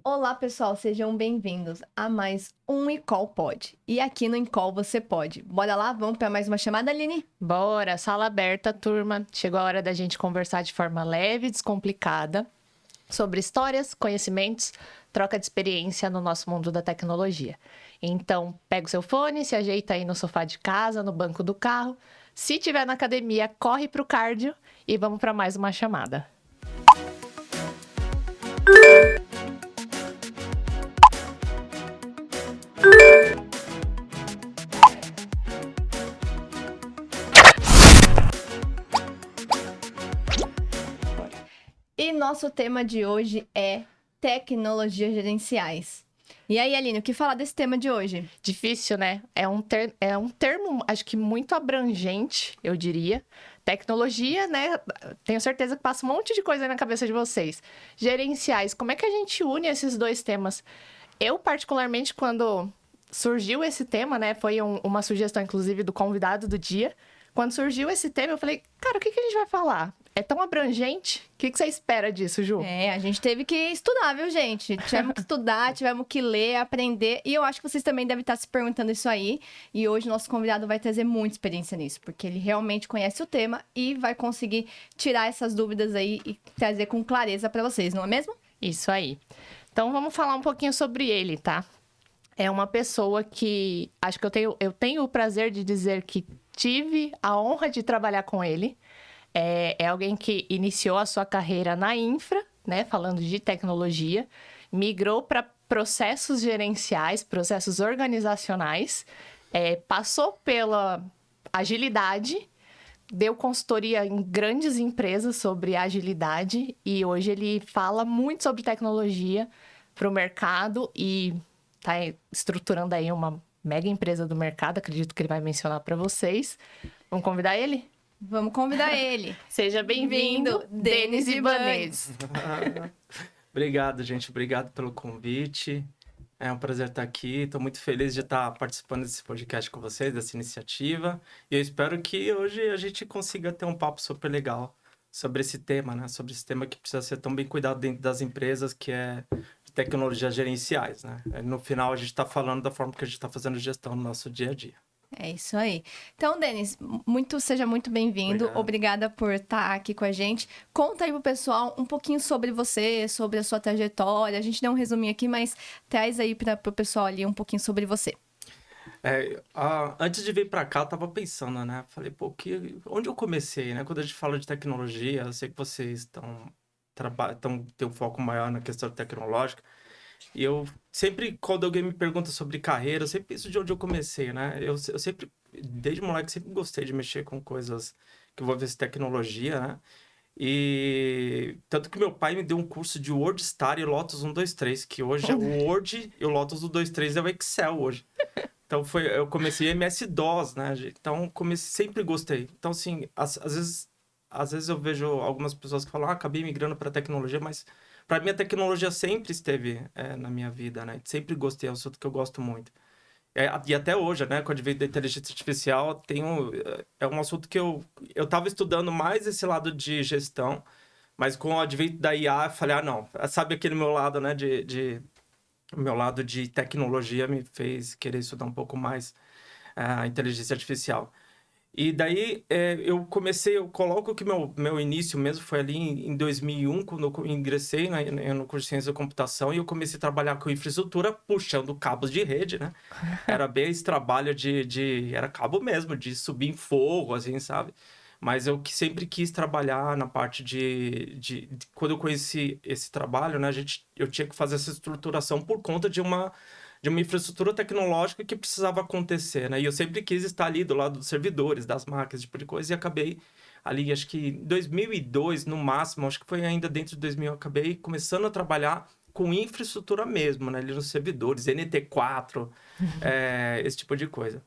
Olá, pessoal, sejam bem-vindos a mais um Incol Pod. E aqui no Incol você pode. Bora lá, vamos para mais uma chamada, Aline? Bora, sala aberta, turma. Chegou a hora da gente conversar de forma leve e descomplicada sobre histórias, conhecimentos, troca de experiência no nosso mundo da tecnologia. Então, pega o seu fone, se ajeita aí no sofá de casa, no banco do carro. Se tiver na academia, corre pro cardio e vamos para mais uma chamada. E nosso tema de hoje é tecnologias gerenciais. E aí, Aline, o que falar desse tema de hoje? Difícil, né? É um termo, acho que muito abrangente, eu diria. Tecnologia, né? Tenho certeza que passa um monte de coisa aí na cabeça de vocês. Gerenciais, como é que a gente une esses dois temas? Eu, particularmente, quando surgiu esse tema, né? Foi uma sugestão, inclusive, do convidado do dia. Quando surgiu esse tema, eu falei, cara, o que a gente vai falar? É tão abrangente? O que você espera disso, Ju? A gente teve que estudar, viu, gente? Tivemos que estudar, tivemos que ler, aprender. E eu acho que vocês também devem estar se perguntando isso aí. E hoje o nosso convidado vai trazer muita experiência nisso, porque ele realmente conhece o tema e vai conseguir tirar essas dúvidas aí e trazer com clareza para vocês, não é mesmo? Isso aí. Então, vamos falar um pouquinho sobre ele, tá? É uma pessoa que acho que eu tenho o prazer de dizer que tive a honra de trabalhar com ele. É alguém que iniciou a sua carreira na infra, né? Falando de tecnologia, migrou para processos gerenciais, processos organizacionais, passou pela agilidade, deu consultoria em grandes empresas sobre agilidade e hoje ele fala muito sobre tecnologia para o mercado e está estruturando aí uma mega empresa do mercado, acredito que ele vai mencionar para vocês. Vamos convidar ele? Vamos convidar ele. Seja bem-vindo, Denis Ibanez. Obrigado, gente. Obrigado pelo convite. É um prazer estar aqui. Estou muito feliz de estar participando desse podcast com vocês, dessa iniciativa. E eu espero que hoje a gente consiga ter um papo super legal sobre esse tema, né? Sobre esse tema que precisa ser tão bem cuidado dentro das empresas, que é de tecnologias gerenciais, né? No final, a gente está falando da forma que a gente está fazendo gestão no nosso dia a dia. É isso aí. Então, Denis, seja muito bem-vindo. Obrigada por estar aqui com a gente. Conta aí pro pessoal um pouquinho sobre você, sobre a sua trajetória. A gente deu um resuminho aqui, mas traz aí pro pessoal ali um pouquinho sobre você. Antes de vir para cá, eu tava pensando, né? Falei, onde eu comecei, né? Quando a gente fala de tecnologia, eu sei que vocês têm um foco maior na questão tecnológica. E eu sempre, quando alguém me pergunta sobre carreira, eu sempre penso de onde eu comecei, né? Eu sempre, desde moleque, sempre gostei de mexer com coisas que envolvem tecnologia, né? E tanto que meu pai me deu um curso de WordStar e Lotus 123, que hoje é o Word e o Lotus 123 é o Excel hoje. Então eu comecei MS-DOS, né? Então sempre gostei. Então assim, às vezes eu vejo algumas pessoas que falam, acabei migrando para tecnologia, mas para mim a tecnologia sempre esteve na minha vida, né? Sempre gostei, é um assunto que eu gosto muito. E até hoje, né? Com o advento da inteligência artificial, é um assunto que eu estava estudando mais esse lado de gestão, mas com o advento da IA, eu falei, não, sabe aquele meu lado, né? O meu lado de tecnologia me fez querer estudar um pouco mais a inteligência artificial. E daí eu coloco que meu início mesmo foi ali em 2001, quando eu ingressei no curso de Ciência da Computação e eu comecei a trabalhar com infraestrutura puxando cabos de rede, né? Era bem esse trabalho era cabo mesmo, de subir em fogo, assim, sabe? Mas eu sempre quis trabalhar na parte quando eu conheci esse trabalho, né? Eu tinha que fazer essa estruturação por conta de uma infraestrutura tecnológica que precisava acontecer, né? E eu sempre quis estar ali do lado dos servidores, das máquinas, esse tipo de coisa, e acabei ali, acho que em 2002, no máximo, acho que foi ainda dentro de 2000, eu acabei começando a trabalhar com infraestrutura mesmo, né? Ali nos servidores, NT4, esse tipo de coisa.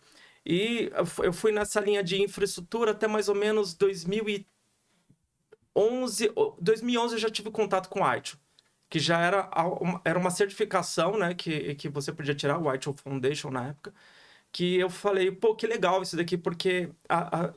E eu fui nessa linha de infraestrutura até mais ou menos 2011. 2011 eu já tive contato com o ITIL, que já era uma certificação, né, que você podia tirar, o ITIL Foundation na época, que eu falei, que legal isso daqui, porque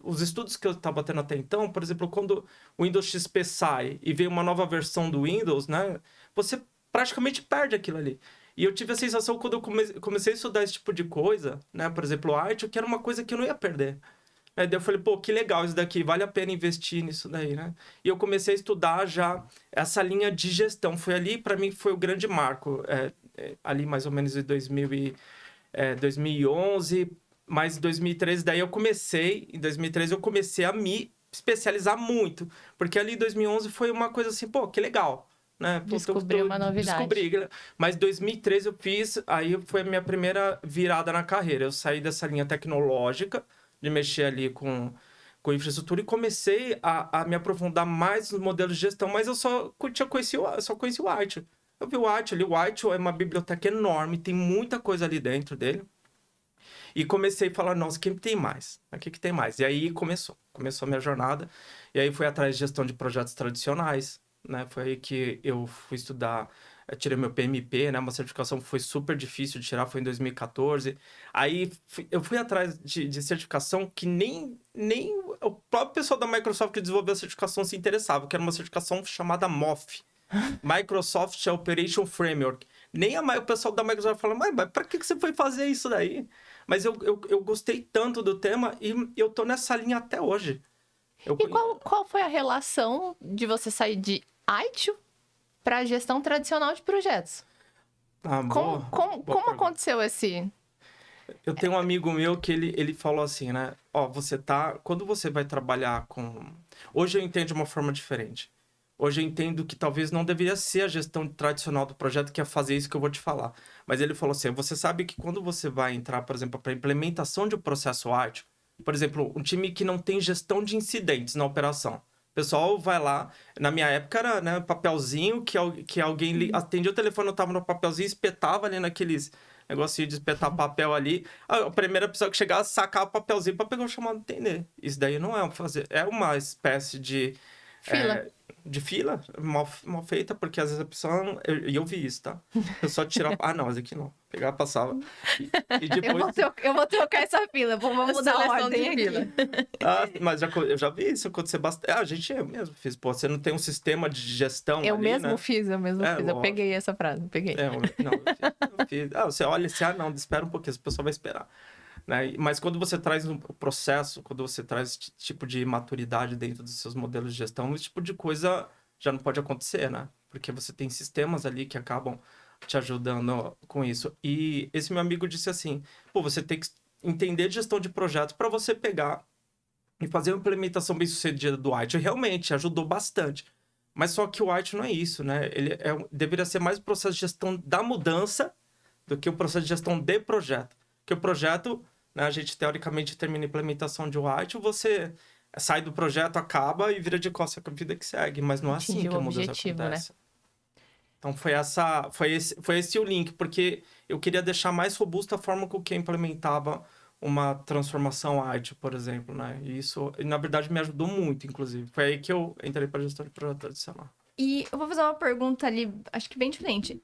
os estudos que eu estava tendo até então, por exemplo, quando o Windows XP sai e veio uma nova versão do Windows, né, você praticamente perde aquilo ali. E eu tive a sensação, quando eu comecei a estudar esse tipo de coisa, né? Por exemplo, arte, que era uma coisa que eu não ia perder. Daí eu falei, pô, que legal isso daqui, vale a pena investir nisso daí, né? E eu comecei a estudar já essa linha de gestão. Foi ali, para mim, foi o grande marco. Ali mais ou menos em 2011, mais 2013, daí em 2013 eu comecei a me especializar muito, porque ali em 2011 foi uma coisa assim, pô, que legal, né? Descobri uma novidade. Descobri, mas 2013 eu fiz, aí foi a minha primeira virada na carreira, eu saí dessa linha tecnológica, de mexer ali com infraestrutura e comecei a me aprofundar mais nos modelos de gestão, mas eu só conheci o White. Eu vi o White ali, o White é uma biblioteca enorme, tem muita coisa ali dentro dele. E comecei a falar, nossa, quem tem mais? O que tem mais? E aí começou a minha jornada. E aí fui atrás de gestão de projetos tradicionais, né? Foi aí que eu fui estudar, eu tirei meu PMP, né? Uma certificação que foi super difícil de tirar, foi em 2014. Aí eu fui atrás de certificação que nem o próprio pessoal da Microsoft que desenvolveu a certificação se interessava, que era uma certificação chamada MOF. Microsoft Operation Framework. Nem o pessoal da Microsoft falou, mas para que você foi fazer isso daí? Mas eu gostei tanto do tema e eu tô nessa linha até hoje. E qual foi a relação de você sair de ITIL para gestão tradicional de projetos? Como aconteceu esse... Eu tenho um amigo meu que ele falou assim, né? Quando você vai trabalhar com... Hoje eu entendo de uma forma diferente. Hoje eu entendo que talvez não deveria ser a gestão tradicional do projeto que é fazer isso que eu vou te falar. Mas ele falou assim, você sabe que quando você vai entrar, por exemplo, para a implementação de um processo ágil, por exemplo, um time que não tem gestão de incidentes na operação. O pessoal vai lá, na minha época era, né, papelzinho, que alguém atendia o telefone, eu estava no papelzinho, espetava ali naqueles negocinho de espetar papel ali. A primeira pessoa que chegava, sacava o papelzinho para pegar o chamado de atender. Isso daí não é uma espécie de... Fila. De fila, mal feita, porque às vezes a pessoa... E eu vi isso, tá? Eu só tirava... não, mas aqui não. Pegava, passava. E depois... Eu vou trocar essa fila. Vamos mudar a ordem aqui. Mas eu já vi isso acontecer bastante. A gente mesmo fez. Pô, você não tem um sistema de gestão Eu ali, mesmo né? fiz. Eu peguei essa frase, peguei. Eu fiz. Você olha assim, não, espera um pouquinho, essa pessoa vai esperar. Né? Mas quando você traz um processo, quando você traz esse tipo de maturidade dentro dos seus modelos de gestão, esse tipo de coisa já não pode acontecer, né? Porque você tem sistemas ali que acabam te ajudando com isso. E esse meu amigo disse assim, pô, você tem que entender de gestão de projetos para você pegar e fazer uma implementação bem sucedida do White. Realmente ajudou bastante. Mas só que o White não é isso, né? Ele deveria ser mais o processo de gestão da mudança do que o processo de gestão de projeto. Porque o projeto, né, a gente teoricamente termina a implementação de White, você sai do projeto, acaba e vira de costas com a vida que segue. Mas não é assim que a mudança acontece. Né? Então foi esse o link, porque eu queria deixar mais robusta a forma com que eu implementava uma transformação ágil, por exemplo, né? E isso, na verdade, me ajudou muito, inclusive. Foi aí que eu entrei para a gestão de projeto tradicional. E eu vou fazer uma pergunta ali, acho que bem diferente.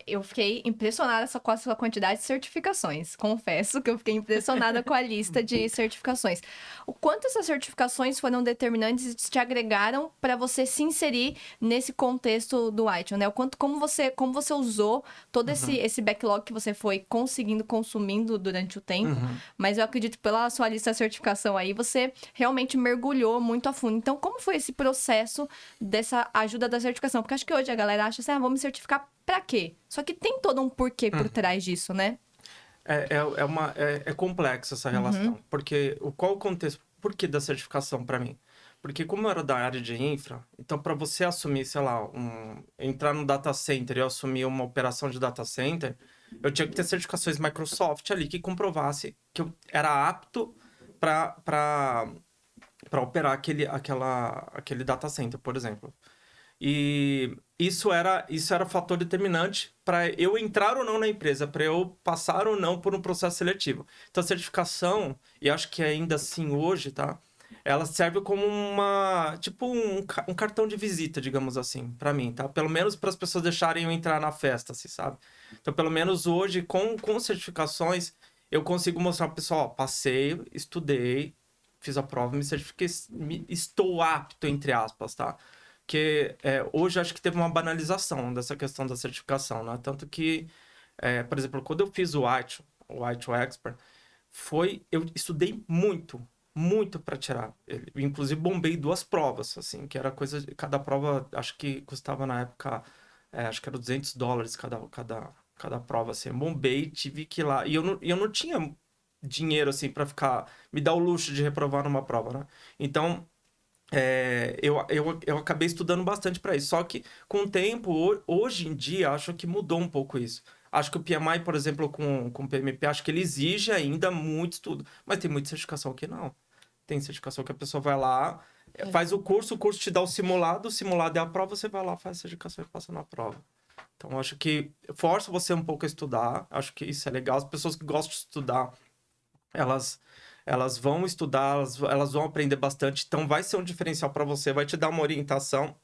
Eu fiquei impressionada com a sua quantidade de certificações. Confesso que eu fiquei impressionada com a lista de certificações. O quanto essas certificações foram determinantes e te agregaram para você se inserir nesse contexto do ITIL, né? O quanto, como você usou todo esse backlog que você foi conseguindo, consumindo durante o tempo. Mas eu acredito que pela sua lista de certificação aí, você realmente mergulhou muito a fundo. Então, como foi esse processo dessa ajuda da certificação? Porque acho que hoje a galera acha assim, vou me certificar pra quê? Só que tem todo um porquê por trás disso, né? É complexa essa relação. Porque qual o contexto? Por que da certificação para mim? Porque como eu era da área de infra, então para você assumir, sei lá, entrar no data center e assumir uma operação de data center, eu tinha que ter certificações Microsoft ali que comprovasse que eu era apto para operar aquele data center, por exemplo. E isso era fator determinante para eu entrar ou não na empresa, para eu passar ou não por um processo seletivo. Então, a certificação, e acho que ainda assim hoje, tá? Ela serve como um cartão de visita, digamos assim, para mim, tá? Pelo menos para as pessoas deixarem eu entrar na festa, assim, sabe? Então, pelo menos hoje, com certificações, eu consigo mostrar para o pessoal, passei, estudei, fiz a prova, me certifiquei, estou apto, entre aspas, tá? porque hoje acho que teve uma banalização dessa questão da certificação, né? Tanto que, por exemplo, quando eu fiz o ITIL Expert, eu estudei muito para tirar ele. Inclusive, bombei 2 provas, assim, que era coisa... Cada prova, acho que custava na época, acho que era $200 cada prova, assim. Eu bombei, tive que ir lá. E eu não tinha dinheiro, assim, para me dar o luxo de reprovar numa prova, né? Então, eu acabei estudando bastante para isso. Só que, com o tempo, hoje em dia, acho que mudou um pouco isso. Acho que o PMI, por exemplo, com o PMP, acho que ele exige ainda muito estudo. Mas tem muita certificação que não. Tem certificação que a pessoa vai lá, faz o curso te dá o simulado é a prova, você vai lá, faz a certificação e passa na prova. Então, acho que força você um pouco a estudar. Acho que isso é legal. As pessoas que gostam de estudar, elas vão estudar, elas vão aprender bastante. Então, vai ser um diferencial para você, vai te dar uma orientação.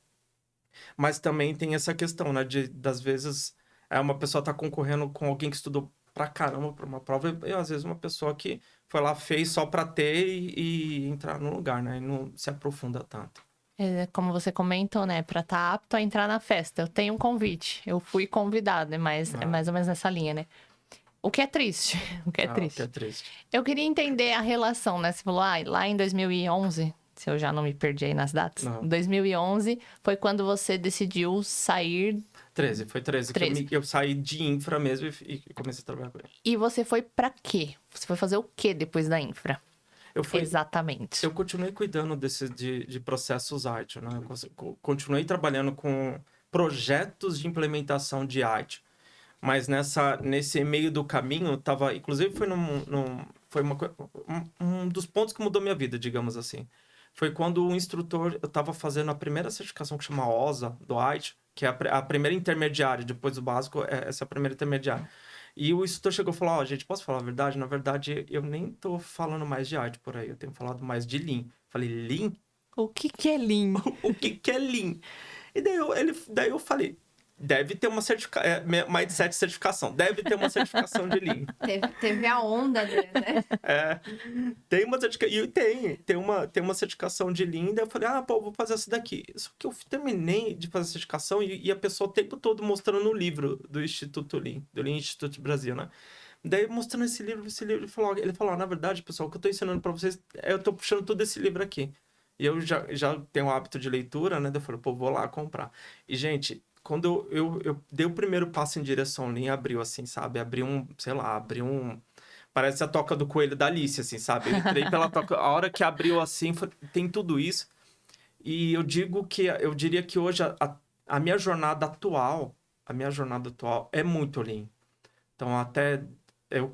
Mas também tem essa questão, né? Das vezes, uma pessoa tá concorrendo com alguém que estudou pra caramba pra uma prova. E às vezes uma pessoa que foi lá, fez só pra ter e entrar no lugar, né? E não se aprofunda tanto. Como você comentou, né? Pra estar apto a entrar na festa. Eu tenho um convite. Eu fui convidada, mas é mais ou menos nessa linha, né? O que é triste. O que é triste. O que é triste. Eu queria entender a relação, né? Você falou, lá em 2011, se eu já não me perdi aí nas datas. Não. 2011 foi quando você decidiu sair... 13, foi 13. 13. Que eu saí de infra mesmo e comecei a trabalhar com ele. E você foi pra quê? Você foi fazer o quê depois da infra? Exatamente. Eu continuei cuidando de processos IT, né? Eu continuei trabalhando com projetos de implementação de IT. Mas nesse meio do caminho, inclusive foi um dos pontos que mudou minha vida, digamos assim. Foi quando o instrutor, eu estava fazendo a primeira certificação que chama OSA, do IT, que é a primeira intermediária, depois do básico, essa é a primeira intermediária. E o instrutor chegou e falou, gente, posso falar a verdade? Na verdade, eu nem tô falando mais de IT por aí, eu tenho falado mais de Lean. Falei, Lean? O que é Lean? O que é Lean? E daí eu falei, deve ter uma Mindset certificação, deve ter uma certificação de Lean. Teve a onda dele, né? Tem uma certificação, e tem uma certificação de Lean, daí eu falei, vou fazer essa daqui. Só que eu terminei de fazer a certificação e a pessoa o tempo todo mostrando no livro do Instituto Lean, do Lean Institute Brasil, né? Daí mostrando esse livro, ele falou, na verdade, pessoal, o que eu tô ensinando pra vocês, eu tô puxando todo esse livro aqui. E eu já tenho o hábito de leitura, né? Daí eu falei, vou lá comprar. E, gente, quando eu dei o primeiro passo em direção ao Lean, abriu assim, sabe? Abriu um... Parece a toca do coelho da Alice, assim, sabe? Eu entrei pela toca... A hora que abriu assim, tem tudo isso. E eu diria que hoje a minha jornada atual é muito Lean. Então, até eu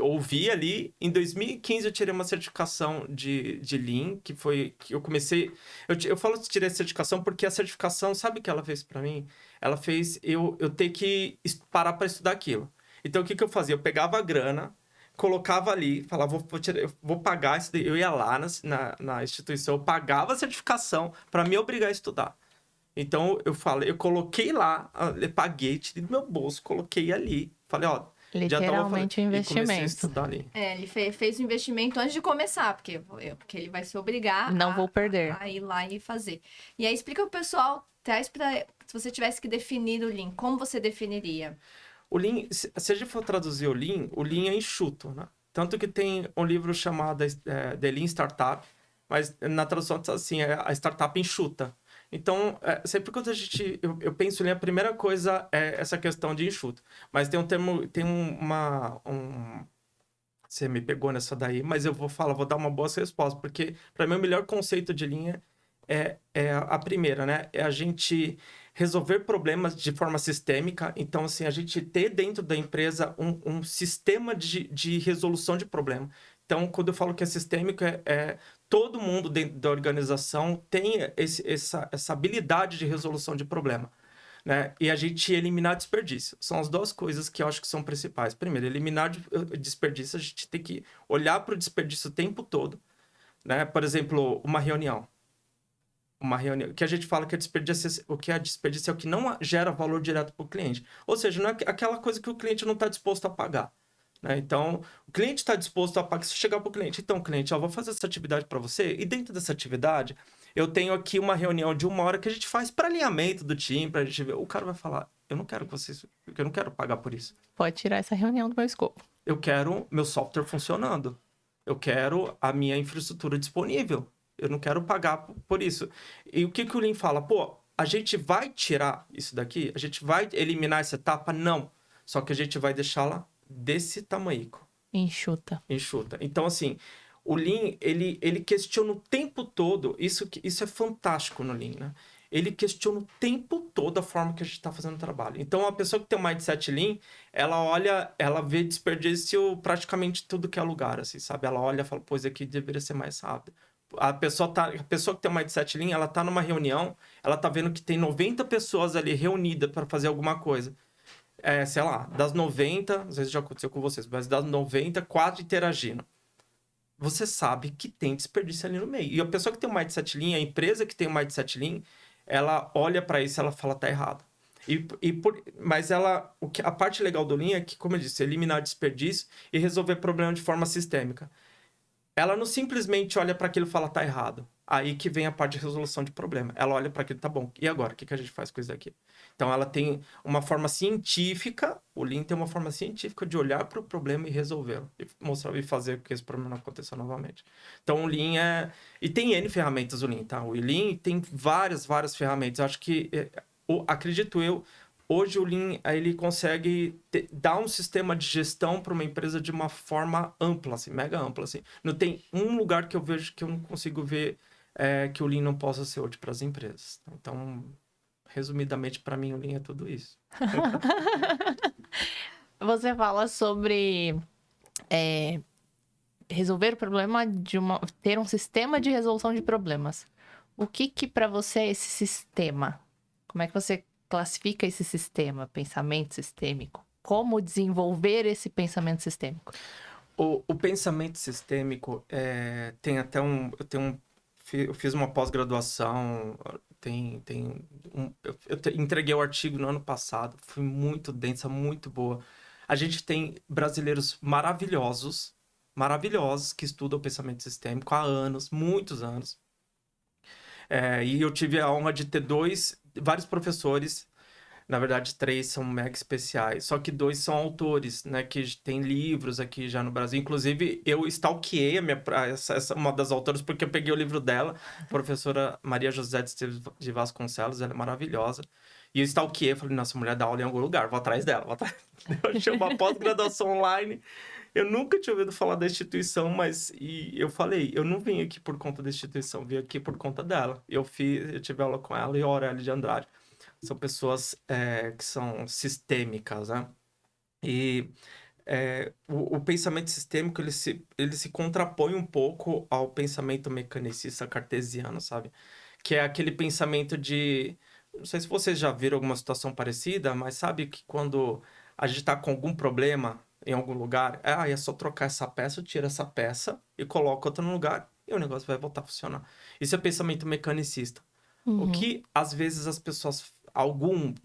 ouvi ali, em 2015 eu tirei uma certificação de Lean, que eu comecei... Eu falo que tirei a certificação porque a certificação, sabe o que ela fez para mim? Ela fez eu ter que parar para estudar aquilo. Então, o que eu fazia? Eu pegava a grana, colocava ali, falava, eu vou pagar isso daí. Eu ia lá na instituição, eu pagava a certificação para me obrigar a estudar. Então, eu coloquei lá, eu paguei, tirei do meu bolso, coloquei ali, falei, literalmente um investimento. Ele fez o investimento antes de começar, porque ele vai se obrigar vou perder. A ir lá e fazer. E aí explica pro pessoal, se você tivesse que definir o Lean, como você definiria? O Lean, se a gente for traduzir o Lean é enxuto, né? Tanto que tem um livro chamado The Lean Startup, mas na tradução tá assim, é a startup enxuta. Então, sempre quando eu penso em a primeira coisa é essa questão de enxuto. Mas tem um termo, você me pegou nessa daí, mas eu vou dar uma boa resposta, porque para mim o melhor conceito de linha é a primeira, né? É a gente resolver problemas de forma sistêmica. Então, assim, a gente ter dentro da empresa um sistema de resolução de problema. Então, quando eu falo que é sistêmico, todo mundo dentro da organização tem essa habilidade de resolução de problema, né? E a gente eliminar desperdício. São as duas coisas que eu acho que são principais. Primeiro, eliminar desperdício. A gente tem que olhar para o desperdício o tempo todo, né? Por exemplo, uma reunião, que a gente fala que o que é desperdício é o que não gera valor direto para o cliente. Ou seja, não é aquela coisa que o cliente não está disposto a pagar. né? Então, o cliente está disposto a pagar. Se chegar para o cliente, então, cliente, eu vou fazer essa atividade para você, e dentro dessa atividade, eu tenho aqui uma reunião de 1 hora que a gente faz para alinhamento do time, para a gente ver. O cara vai falar, eu não quero que vocês, eu não quero pagar por isso. Pode tirar essa reunião do meu escopo. Eu quero meu software funcionando. Eu quero a minha infraestrutura disponível. Eu não quero pagar por isso. E o que o Lean fala? Pô, a gente vai tirar isso daqui? A gente vai eliminar essa etapa? Não. Só que a gente vai deixá-la desse tamanhico. Enxuta. Então, assim, o Lean, ele questiona o tempo todo. Isso é fantástico no Lean, né? Ele questiona o tempo todo a forma que a gente está fazendo o trabalho. Então, a pessoa que tem um mindset Lean, ela olha, ela vê desperdício praticamente tudo que é lugar, assim, sabe? Ela olha e fala, pô, isso aqui deveria ser mais rápido. A pessoa que tem um mindset Lean, ela tá numa reunião, ela tá vendo que tem 90 pessoas ali reunidas para fazer alguma coisa. Sei lá, das 90, às vezes já aconteceu com vocês, mas das 90, 4 interagindo. Você sabe que tem desperdício ali no meio. E a pessoa que tem um mindset Lean, a empresa que tem um mindset Lean, ela olha para isso e ela fala, tá errado. Mas a parte legal do Lean é que, como eu disse, eliminar desperdício e resolver problema de forma sistêmica. Ela não simplesmente olha para aquilo e fala, tá errado. Aí que vem a parte de resolução de problema. Ela olha para aquilo, tá bom, e agora? O que a gente faz com isso daqui? Então, ela tem uma forma científica, o Lean tem uma forma científica de olhar para o problema e resolvê-lo. E mostrar e fazer com que esse problema não aconteça novamente. Então, o Lean é... E tem N ferramentas, o Lean, tá? O Lean tem várias ferramentas. Eu acho que, acredito eu, hoje o Lean, ele consegue dar um sistema de gestão para uma empresa de uma forma ampla, assim, mega ampla, assim. Não tem um lugar que eu vejo que eu não consigo ver que o Lean não possa ser útil para as empresas. Então, resumidamente, para mim, o Lean é tudo isso. Você fala sobre resolver o problema ter um sistema de resolução de problemas. O que para você é esse sistema? Como é que você classifica esse sistema, pensamento sistêmico? Como desenvolver esse pensamento sistêmico? O pensamento sistêmico tem até eu fiz uma pós-graduação, eu entreguei o artigo no ano passado, foi muito densa, muito boa. A gente tem brasileiros maravilhosos que estudam o pensamento sistêmico há anos, muitos anos. E eu tive a honra de ter vários professores, na verdade 3 são mega especiais, só que 2 são autores, né, que tem livros aqui já no Brasil. Inclusive, eu stalkeei essa uma das autoras, porque eu peguei o livro dela, a professora Maria José de Vasconcelos, ela é maravilhosa. E eu stalkeei, falei, nossa, mulher dá aula em algum lugar, vou atrás dela. Eu achei uma pós-graduação online. Eu nunca tinha ouvido falar da instituição, eu falei, eu não vim aqui por conta da instituição, vim aqui por conta dela. Eu tive aula com ela e a Aurélia de Andrade. São pessoas que são sistêmicas, né? E o pensamento sistêmico, ele se contrapõe um pouco ao pensamento mecanicista cartesiano, sabe? Que é aquele pensamento de... Não sei se vocês já viram alguma situação parecida, mas sabe que quando a gente está com algum problema em algum lugar, é só trocar essa peça, tira essa peça e coloca outra no lugar e o negócio vai voltar a funcionar. Isso é pensamento mecanicista. Uhum. O que, às vezes, as pessoas...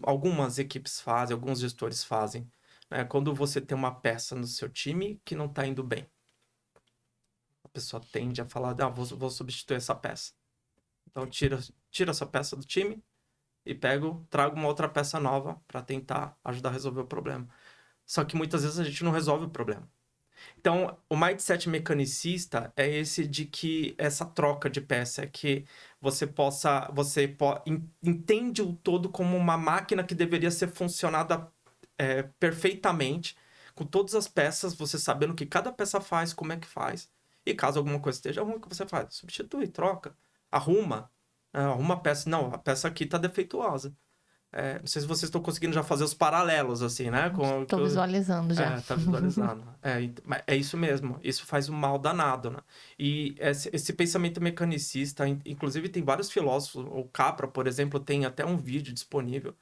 algumas equipes fazem, alguns gestores fazem, né? Quando você tem uma peça no seu time que não está indo bem. A pessoa tende a falar, vou substituir essa peça. Então, tira essa peça do time e trago uma outra peça nova para tentar ajudar a resolver o problema. Só que muitas vezes a gente não resolve o problema. Então, o mindset mecanicista é esse de que essa troca de peça é que você entende o todo como uma máquina que deveria ser funcionada perfeitamente, com todas as peças, você sabendo o que cada peça faz, como é que faz. E caso alguma coisa esteja ruim, o que você faz? Substitui, troca, arruma a peça. Não, a peça aqui está defeituosa. Não sei se vocês estão conseguindo já fazer os paralelos, assim, né? Estou visualizando já. Tá visualizando. É isso mesmo. Isso faz um mal danado, né? E esse pensamento mecanicista, inclusive tem vários filósofos, o Capra, por exemplo, tem até um vídeo disponível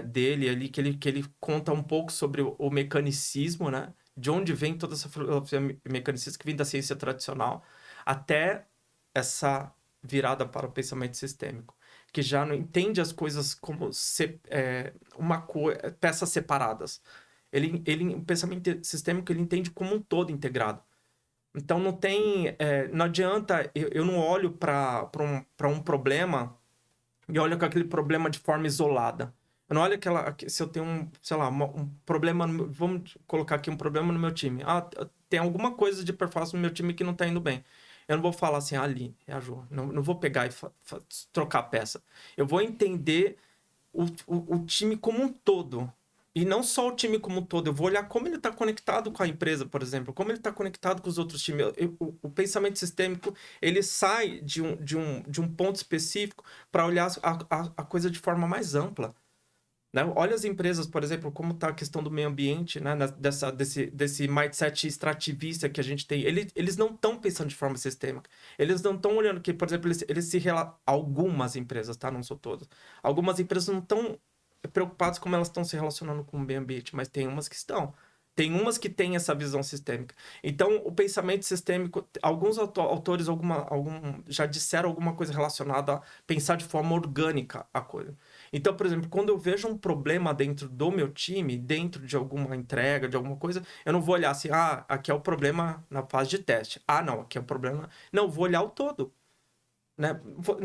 dele ali, que ele conta um pouco sobre o mecanicismo, né? De onde vem toda essa filosofia mecanicista que vem da ciência tradicional, até essa virada para o pensamento sistêmico, que já não entende as coisas como peças separadas. O pensamento sistêmico, ele entende como um todo integrado. Então, não tem... não adianta... Eu não olho para um problema e olho com aquele problema de forma isolada. Eu não olho se eu tenho sei lá, um problema... Vamos colocar aqui um problema no meu time. Tem alguma coisa de performance no meu time que não está indo bem. Eu não vou falar assim, ali, é a Jo. Não vou pegar e trocar peça. Eu vou entender o time como um todo. E não só o time como um todo. Eu vou olhar como ele está conectado com a empresa, por exemplo. Como ele está conectado com os outros times. O pensamento sistêmico, ele sai de um ponto específico para olhar a coisa de forma mais ampla. Né? Olha as empresas, por exemplo, como está a questão do meio ambiente, né? Desse mindset extrativista que a gente tem. Eles não estão pensando de forma sistêmica. Eles não estão olhando que, por exemplo, algumas empresas, tá? Não sou todas. Algumas empresas não estão preocupadas como elas estão se relacionando com o meio ambiente, mas tem umas que estão. Tem umas que têm essa visão sistêmica. Então, o pensamento sistêmico... Alguns autores já disseram alguma coisa relacionada a pensar de forma orgânica a coisa. Então, por exemplo, quando eu vejo um problema dentro do meu time, dentro de alguma entrega, de alguma coisa, eu não vou olhar assim, aqui é o problema na fase de teste. Não, aqui é o problema... Não, eu vou olhar o todo. Né?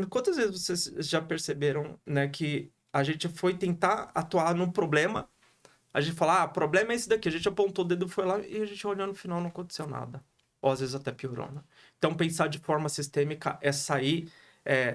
Quantas vezes vocês já perceberam, né, que a gente foi tentar atuar num problema, a gente fala, o problema é esse daqui, a gente apontou o dedo, foi lá e a gente olhou no final, não aconteceu nada. Ou às vezes até piorou, né? Então, pensar de forma sistêmica é sair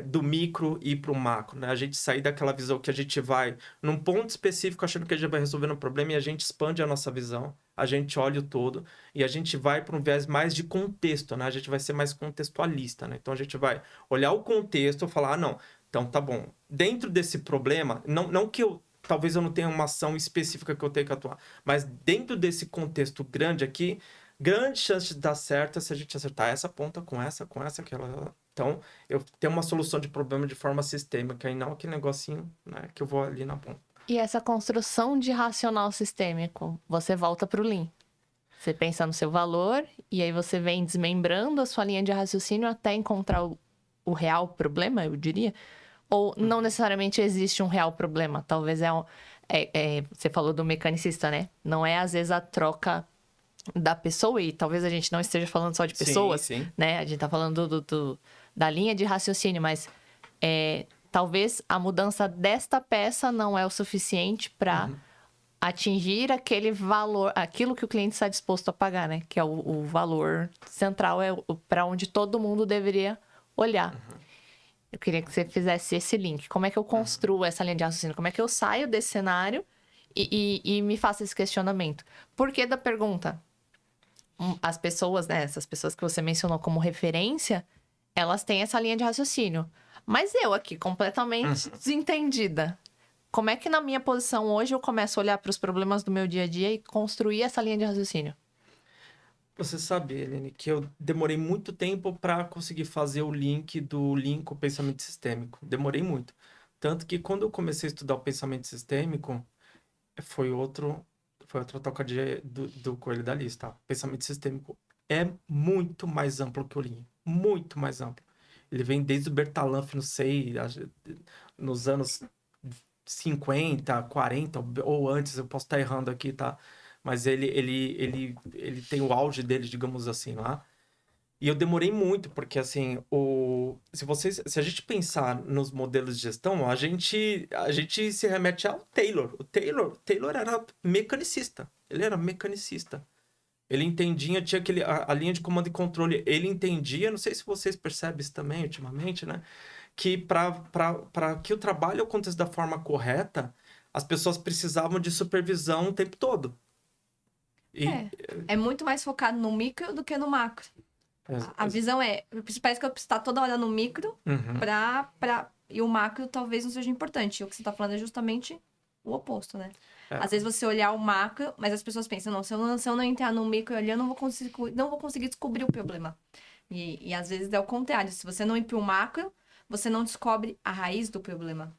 do micro e ir para o macro, né? A gente sair daquela visão que a gente vai num ponto específico achando que a gente vai resolver um problema e a gente expande a nossa visão, a gente olha o todo e a gente vai para um viés mais de contexto, né? A gente vai ser mais contextualista, né? Então, a gente vai olhar o contexto e falar, não, então tá bom. Dentro desse problema, não que talvez eu não tenha uma ação específica que eu tenha que atuar, mas dentro desse contexto grande aqui, grande chance de dar certo se a gente acertar essa ponta com essa, aquela. Então, eu tenho uma solução de problema de forma sistêmica e não aquele negocinho, né, que eu vou ali na ponta. E essa construção de racional sistêmico, você volta para o Lean. Você pensa no seu valor e aí você vem desmembrando a sua linha de raciocínio até encontrar o real problema, eu diria. Ou não necessariamente existe um real problema. Talvez você falou do mecanicista, né? Não é, às vezes, a troca da pessoa. E talvez a gente não esteja falando só de pessoas, sim. né? A gente tá falando da linha de raciocínio. Mas talvez a mudança desta peça não é o suficiente para atingir aquele valor, aquilo que o cliente está disposto a pagar, né? Que é o valor central, para onde todo mundo deveria olhar. Eu queria que você fizesse esse link. Como é que eu construo essa linha de raciocínio? Como é que eu saio desse cenário e me faço esse questionamento? Por que da pergunta? As pessoas, né? Essas pessoas que você mencionou como referência, elas têm essa linha de raciocínio. Mas eu aqui, completamente desentendida. Como é que na minha posição hoje eu começo a olhar para os problemas do meu dia a dia e construir essa linha de raciocínio? Você sabe, Helene, que eu demorei muito tempo para conseguir fazer o link do Lean com o pensamento sistêmico. Demorei muito. Tanto que quando eu comecei a estudar o pensamento sistêmico, foi outra toca do coelho da lista. O pensamento sistêmico é muito mais amplo que o Lean. Muito mais amplo. Ele vem desde o Bertalanffy, não sei, nos anos 50, 40 ou antes, eu posso estar errando aqui, tá? Mas ele tem o auge dele, digamos assim, lá. E eu demorei muito, porque assim, se a gente pensar nos modelos de gestão, a gente se remete ao Taylor. O Taylor era mecanicista. Ele era mecanicista. Ele entendia, tinha a linha de comando e controle. Ele entendia, não sei se vocês percebem isso também ultimamente, né? Que para que o trabalho acontecesse da forma correta, as pessoas precisavam de supervisão o tempo todo. É muito mais focado no micro do que no macro. A visão parece que eu preciso estar toda hora no micro e o macro talvez não seja importante. O que você está falando é justamente o oposto, né? Às vezes você olhar o macro, mas as pessoas pensam, não, se eu não entrar no micro e olhar, eu não vou conseguir descobrir o problema. E às vezes é o contrário. Se você não ir para o macro, você não descobre a raiz do problema.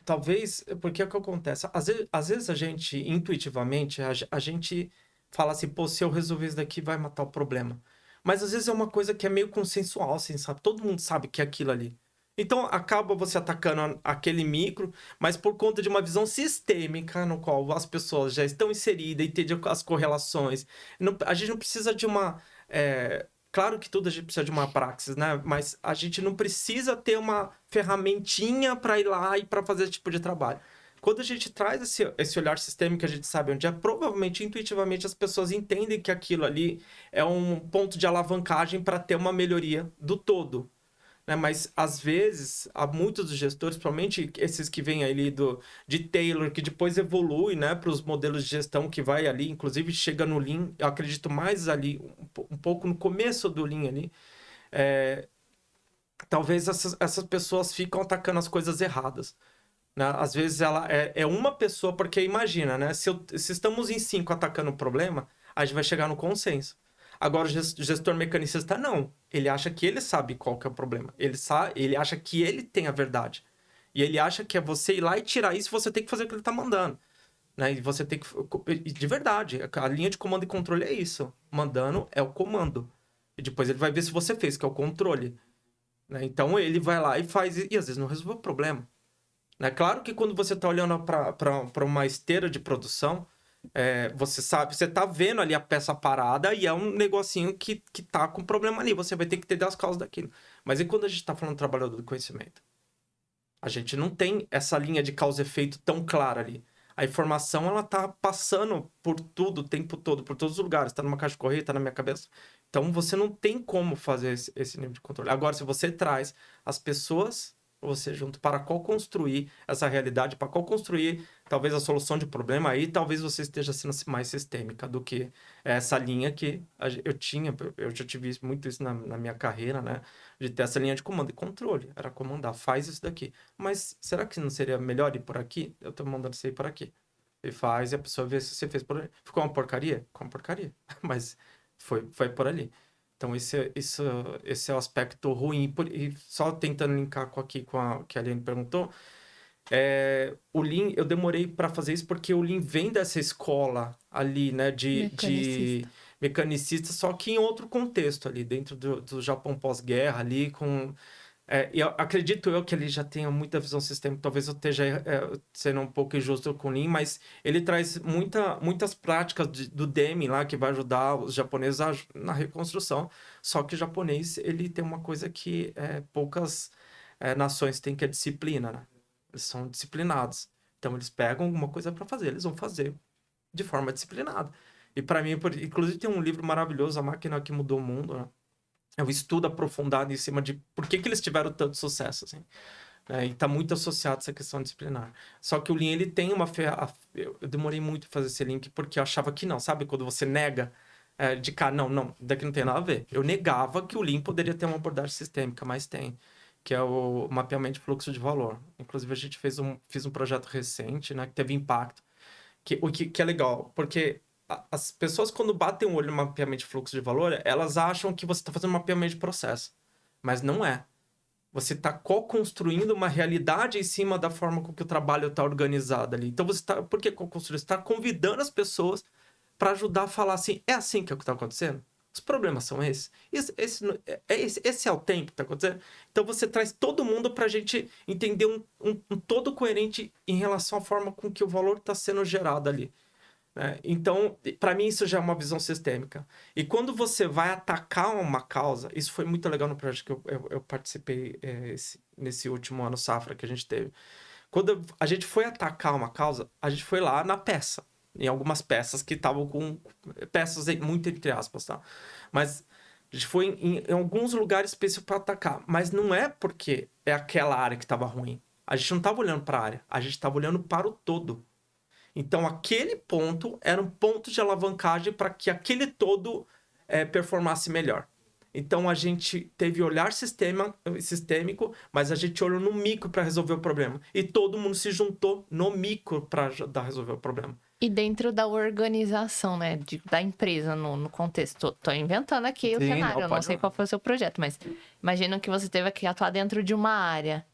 Talvez, porque é o que acontece? Às vezes a gente, intuitivamente, a gente fala assim, pô, se eu resolver isso daqui, vai matar o problema. Mas às vezes é uma coisa que é meio consensual, assim, sabe? Todo mundo sabe que é aquilo ali. Então, acaba você atacando aquele micro, mas por conta de uma visão sistêmica, no qual as pessoas já estão inseridas, entendem as correlações. A gente não precisa de uma... claro que tudo a gente precisa de uma praxis, né? Mas a gente não precisa ter uma ferramentinha para ir lá e para fazer esse tipo de trabalho. Quando a gente traz esse olhar sistêmico, a gente sabe onde é, provavelmente, intuitivamente, as pessoas entendem que aquilo ali é um ponto de alavancagem para ter uma melhoria do todo. Né? Mas, às vezes, há muitos dos gestores, principalmente esses que vêm ali de Taylor, que depois evolui, né, para os modelos de gestão que vai ali, inclusive chega no Lean, eu acredito mais ali, um pouco no começo do Lean ali, talvez essas pessoas ficam atacando as coisas erradas. Né? Às vezes ela é uma pessoa, porque imagina, né? Se estamos em 5 atacando o problema, a gente vai chegar no consenso. Agora, o gestor mecanicista, não. Ele acha que ele sabe qual que é o problema. Ele acha que ele tem a verdade. E ele acha que é você ir lá e tirar isso, você tem que fazer o que ele está mandando. Né? E você tem que... De verdade, a linha de comando e controle é isso. Mandando é o comando. E depois ele vai ver se você fez, que é o controle. Né? Então, ele vai lá e faz... E às vezes não resolveu o problema. Né? Claro que quando você está olhando para uma esteira de produção... você sabe, você tá vendo ali a peça parada e é um negocinho que tá com problema ali. Você vai ter que entender as causas daquilo. Mas e quando a gente tá falando de trabalhador do conhecimento? A gente não tem essa linha de causa e efeito tão clara ali. A informação, ela tá passando por tudo, o tempo todo, por todos os lugares. Tá numa caixa de correio, tá na minha cabeça. Então, você não tem como fazer esse nível de controle. Agora, se você traz as pessoas... você junto para co-construir essa realidade, para co-construir talvez a solução de problema, aí talvez você esteja sendo mais sistêmica do que essa linha que eu já tive muito isso na minha carreira, né? De ter essa linha de comando e controle, era comandar, faz isso daqui. Mas será que não seria melhor ir por aqui? Eu tô mandando você ir por aqui. E faz, e a pessoa vê se você fez por ali. Ficou uma porcaria? Ficou uma porcaria. Mas foi por ali. Então, esse é o aspecto ruim. E só tentando linkar com o que a Aline perguntou, o Lean, eu demorei para fazer isso porque o Lean vem dessa escola ali, né, de mecanicista, só que em outro contexto ali, dentro do Japão pós-guerra ali, eu acredito que ele já tenha muita visão sistêmica, talvez eu esteja sendo um pouco injusto com o Lean, mas ele traz muitas práticas do Deming lá, que vai ajudar os japoneses na reconstrução, só que o japonês, ele tem uma coisa que poucas nações têm, que é disciplina, né? Eles são disciplinados, então eles pegam alguma coisa para fazer, eles vão fazer de forma disciplinada. E para mim, inclusive tem um livro maravilhoso, A Máquina que Mudou o Mundo, né? É um estudo aprofundado em cima de por que eles tiveram tanto sucesso, assim. E está muito associado a essa questão disciplinar. Só que o Lean, ele tem uma... Eu demorei muito a fazer esse link, porque eu achava que não, sabe? Quando você nega de cá, não, daqui não tem nada a ver. Eu negava que o Lean poderia ter uma abordagem sistêmica, mas tem, que é o mapeamento de fluxo de valor. Inclusive, a gente fez um projeto recente, né, que teve impacto, que é legal, porque... as pessoas, quando batem o olho no mapeamento de fluxo de valor, elas acham que você está fazendo um mapeamento de processo. Mas não é. Você está co-construindo uma realidade em cima da forma com que o trabalho está organizado ali. Então, por que co-construir? Você está convidando as pessoas para ajudar a falar assim, é assim que é o que está acontecendo? Os problemas são esses. Esse é o tempo que está acontecendo. Então, você traz todo mundo para a gente entender um todo coerente em relação à forma com que o valor está sendo gerado ali. Então, para mim, isso já é uma visão sistêmica. E quando você vai atacar uma causa, isso foi muito legal no projeto que eu participei nesse último ano safra que a gente teve. Quando a gente foi atacar uma causa, a gente foi lá na peça, em algumas peças que estavam com... peças muito entre aspas, tá? Mas a gente foi em alguns lugares específicos para atacar. Mas não é porque é aquela área que estava ruim. A gente não estava olhando para a área, a gente estava olhando para o todo. Então, aquele ponto era um ponto de alavancagem para que aquele todo performasse melhor. Então, a gente teve olhar sistêmico, mas a gente olhou no micro para resolver o problema. E todo mundo se juntou no micro para ajudar a resolver o problema. E dentro da organização, né, da empresa, no contexto. Tô inventando aqui o cenário, eu não sei qual foi o seu projeto, mas imagino que você teve que atuar dentro de uma área.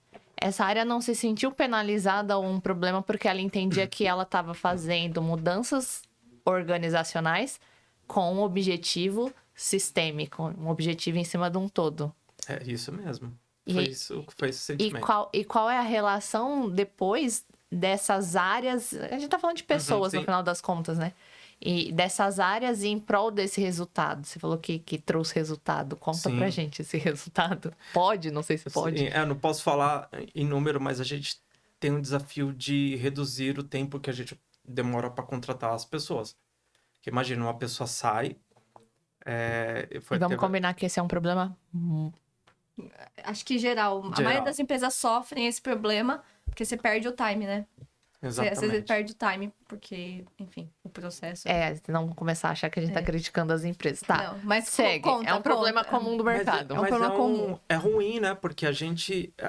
Essa área não se sentiu penalizada ou um problema porque ela entendia que ela estava fazendo mudanças organizacionais com um objetivo sistêmico, um objetivo em cima de um todo. É isso mesmo. Foi isso o sentimento. E qual é a relação depois dessas áreas? A gente tá falando de pessoas no sim. final das contas, né? E dessas áreas em prol desse resultado. Você falou que trouxe resultado. Conta Sim. pra gente esse resultado. Pode? Não sei se pode. Sim, eu não posso falar em número, mas a gente tem um desafio de reduzir o tempo que a gente demora para contratar as pessoas. Porque imagina, uma pessoa sai... E vamos combinar que esse é um problema. Acho que geral, a maioria das empresas sofrem esse problema porque você perde o time, né? Exatamente. Às vezes você perde o time porque, enfim, o processo... Se não começar a achar que a gente tá criticando as empresas. Tá, Não, mas segue. É um problema comum do mercado. É um problema comum. É ruim, né? Porque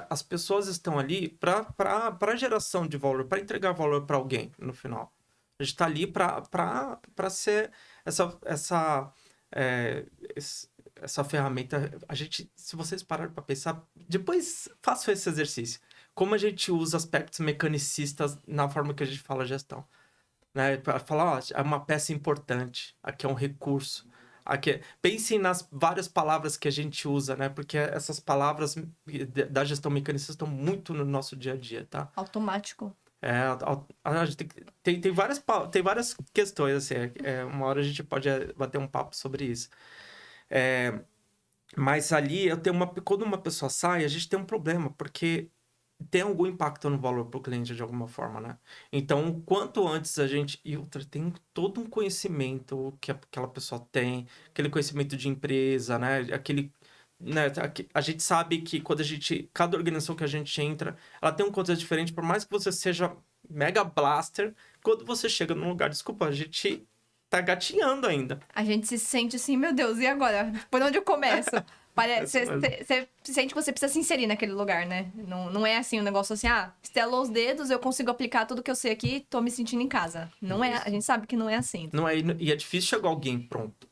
as pessoas estão ali para geração de valor, para entregar valor para alguém no final. A gente tá ali para ser essa ferramenta. A gente, se vocês pararem para pensar, depois façam esse exercício. Como a gente usa aspectos mecanicistas na forma que a gente fala gestão. Né? Para falar, é uma peça importante, aqui é um recurso. Pensem nas várias palavras que a gente usa, né? Porque essas palavras da gestão mecanicista estão muito no nosso dia a dia, tá? Automático. A gente tem várias questões, assim. Uma hora a gente pode bater um papo sobre isso. Mas ali, quando uma pessoa sai, a gente tem um problema, porque tem algum impacto no valor para o cliente de alguma forma, né? Então, quanto antes tem todo um conhecimento que aquela pessoa tem, aquele conhecimento de empresa, né? A gente sabe que cada organização que a gente entra, ela tem um contexto diferente, por mais que você seja mega blaster, quando você chega num lugar, desculpa, a gente tá gatinhando ainda. A gente se sente assim, meu Deus, e agora? Por onde eu começo? Você sente que você precisa se inserir naquele lugar, né? Não é assim um negócio assim, estelou os dedos, eu consigo aplicar tudo que eu sei aqui, tô me sentindo em casa. Não é, a gente sabe que não é assim. Não é, e é difícil chegar alguém pronto.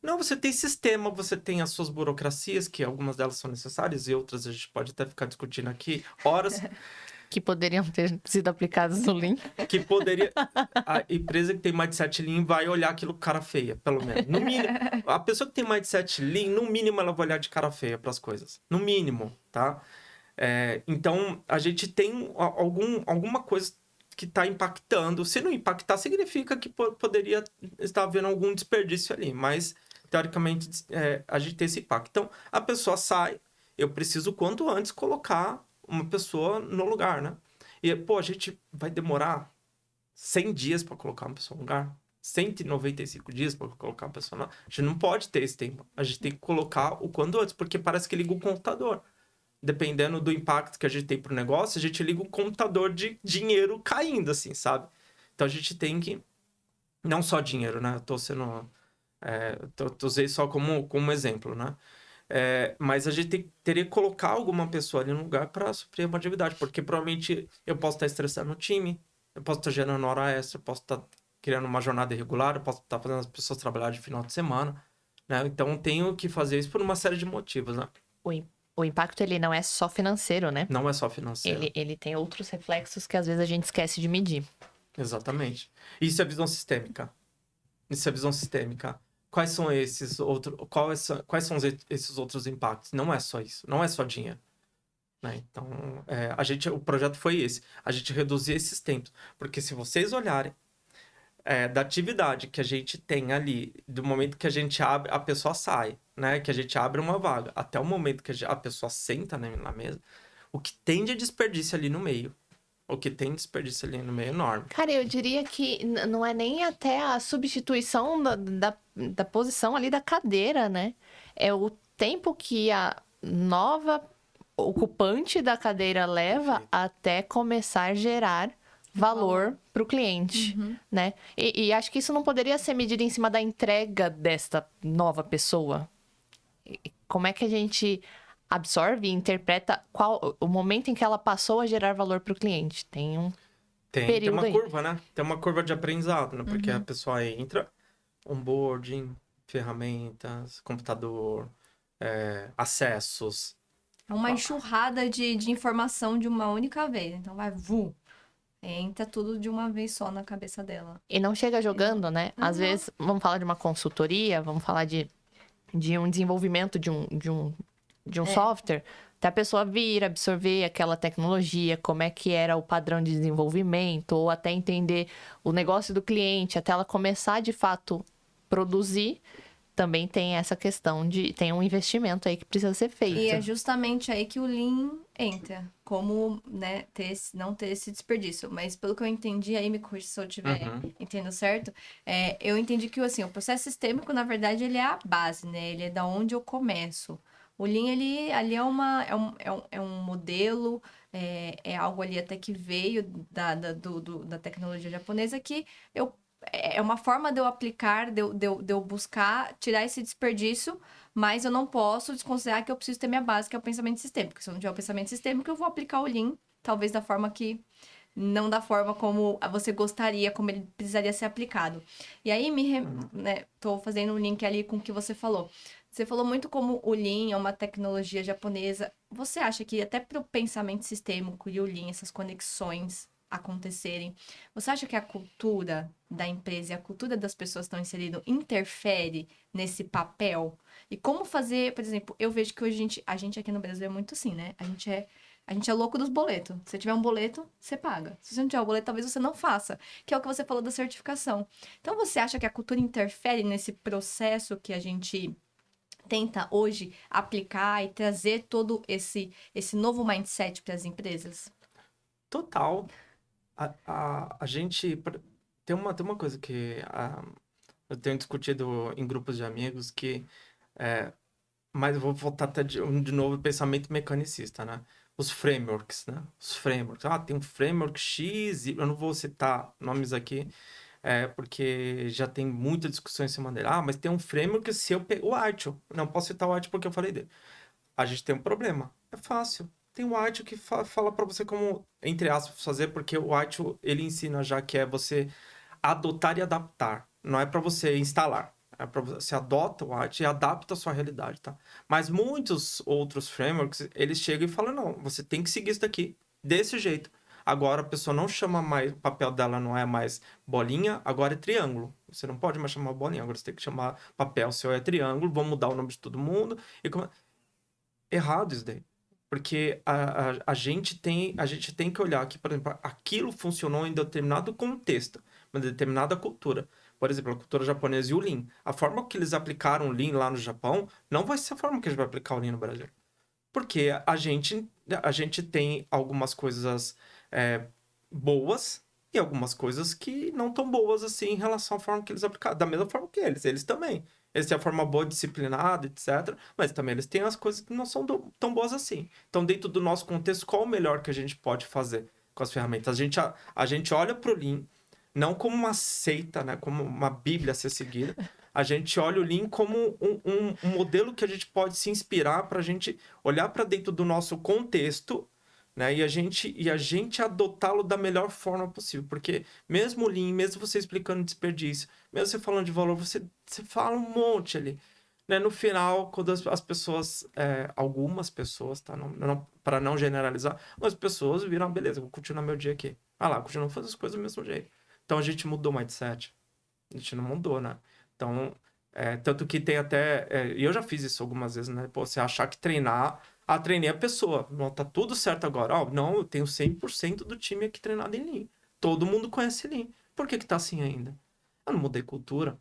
Não, você tem sistema, você tem as suas burocracias, que algumas delas são necessárias e outras a gente pode até ficar discutindo aqui horas. Que poderiam ter sido aplicadas no Lean. Que poderia... A empresa que tem mindset Lean vai olhar aquilo com cara feia, pelo menos. No mínimo. A pessoa que tem mindset Lean, no mínimo, ela vai olhar de cara feia para as coisas. No mínimo, tá? Então, a gente tem alguma coisa que está impactando. Se não impactar, significa que poderia estar havendo algum desperdício ali. Mas, teoricamente, a gente tem esse impacto. Então, a pessoa sai. Eu preciso, quanto antes, colocar uma pessoa no lugar, né? E, a gente vai demorar 100 dias para colocar uma pessoa no lugar. 195 dias para colocar uma pessoa no lugar. A gente não pode ter esse tempo. A gente tem que colocar o quanto antes, porque parece que liga o computador. Dependendo do impacto que a gente tem pro negócio, a gente liga o computador de dinheiro caindo, assim, sabe? Então, a gente tem que... Não só dinheiro, né? Eu tô sendo... usei só como exemplo, né? Mas a gente teria que colocar alguma pessoa ali no lugar para suprir uma atividade, porque provavelmente eu posso estar estressando o time, eu posso estar gerando hora extra, eu posso estar criando uma jornada irregular, eu posso estar fazendo as pessoas trabalhar de final de semana, né? Então, tenho que fazer isso por uma série de motivos, né? O impacto, ele não é só financeiro, né? Não é só financeiro. Ele tem outros reflexos que às vezes a gente esquece de medir. Exatamente. Isso é visão sistêmica. Quais são esses outros impactos? Não é só isso. Não é só dinheiro. Né? Então, o projeto foi esse. A gente reduzir esses tempos. Porque se vocês olharem da atividade que a gente tem ali, do momento que a gente abre, a pessoa sai, né? Que a gente abre uma vaga, até o momento que a pessoa senta, né, na mesa, o que tem de desperdício ali no meio. É enorme. Cara, eu diria que não é nem até a substituição da posição ali da cadeira, né? É o tempo que a nova ocupante da cadeira leva até começar a gerar valor para o cliente, né? E acho que isso não poderia ser medido em cima da entrega desta nova pessoa. Como é que a gente absorve e interpreta o momento em que ela passou a gerar valor para o cliente? Tem período uma aí. curva, né? Tem uma curva de aprendizado, né? Porque a pessoa entra, onboarding, ferramentas, computador, acessos. É uma enxurrada de informação de uma única vez. Então, vai, entra tudo de uma vez só na cabeça dela. E não chega jogando, né? Às vezes, vamos falar de uma consultoria, vamos falar de um desenvolvimento de um de um software, até a pessoa vir, absorver aquela tecnologia, como é que era o padrão de desenvolvimento, ou até entender o negócio do cliente, até ela começar de fato produzir, também tem essa questão tem um investimento aí que precisa ser feito. E é justamente aí que o Lean entra, como, né, não ter esse desperdício. Mas pelo que eu entendi, aí me corrija se eu estiver entendendo certo, eu entendi que, assim, o processo sistêmico, na verdade, ele é a base, né? Ele é da onde eu começo. O Lean, ali é um modelo, é algo ali até que veio da tecnologia japonesa que é uma forma de eu aplicar, de eu buscar tirar esse desperdício, mas eu não posso desconsiderar que eu preciso ter minha base, que é o pensamento sistêmico. Porque se eu não tiver o pensamento sistêmico, eu vou aplicar o Lean, talvez da forma que... Não da forma como você gostaria, como ele precisaria ser aplicado. E aí, né, tô fazendo um link ali com o que você falou. Você falou muito como o Lean é uma tecnologia japonesa. Você acha que até para o pensamento sistêmico e o Lean, essas conexões acontecerem, você acha que a cultura da empresa e a cultura das pessoas que estão inseridas interfere nesse papel? E como fazer, por exemplo, eu vejo que hoje a gente aqui no Brasil é muito assim, né? A gente é louco dos boletos. Se você tiver um boleto, você paga. Se você não tiver um boleto, talvez você não faça. Que é o que você falou da certificação. Então, você acha que a cultura interfere nesse processo que a gente tenta hoje aplicar e trazer todo esse novo mindset para as empresas? Total. A gente... Tem uma coisa que eu tenho discutido em grupos de amigos que... mas eu vou voltar até de novo ao pensamento mecanicista, né? Os frameworks, né? Os frameworks. Tem um framework X, eu não vou citar nomes aqui, porque já tem muita discussão em cima dele. Mas tem um framework se eu pego o Artio. Não posso citar o Artio porque eu falei dele. A gente tem um problema. É fácil. Tem o Artio que fala para você como, entre aspas, fazer, porque o Artio, ele ensina já que é você adotar e adaptar. Não é para você instalar. Você adota o Artio e adapta a sua realidade, tá? Mas muitos outros frameworks, eles chegam e falam, não, você tem que seguir isso daqui, desse jeito. Agora a pessoa não chama mais, o papel dela não é mais bolinha, agora é triângulo. Você não pode mais chamar bolinha, agora você tem que chamar papel, seu é triângulo, vamos mudar o nome de todo mundo. Errado isso daí. Porque a gente tem que olhar que, por exemplo, aquilo funcionou em determinado contexto, uma determinada cultura. Por exemplo, a cultura japonesa e o Lean. A forma que eles aplicaram o Lean lá no Japão não vai ser a forma que a gente vai aplicar o Lean no Brasil. Porque a gente tem algumas coisas boas e algumas coisas que não tão boas assim em relação à forma que eles aplicaram. Da mesma forma que eles também. Eles têm a forma boa, disciplinada, etc. Mas também eles têm as coisas que não são tão boas assim. Então, dentro do nosso contexto, qual o melhor que a gente pode fazer com as ferramentas? A gente olha para o Lean não como uma seita, né? Como uma bíblia a ser seguida. A gente olha o Lean como um modelo que a gente pode se inspirar para a gente olhar para dentro do nosso contexto, né? E a gente adotá-lo da melhor forma possível. Porque mesmo o Lean, mesmo você explicando desperdício, mesmo você falando de valor, você fala um monte ali. Né? No final, quando as pessoas, algumas pessoas, tá? Para não generalizar, as pessoas viram, beleza, vou continuar meu dia aqui. Continuo fazendo as coisas do mesmo jeito. Então a gente mudou o mindset. A gente não mudou, né? Então, tanto que tem até... E eu já fiz isso algumas vezes, né? Pô, você achar que treinar... treinei a pessoa. Não, tá tudo certo agora. Não, eu tenho 100% do time aqui treinado em Lean. Todo mundo conhece Lean. Por que tá assim ainda? Eu não mudei cultura.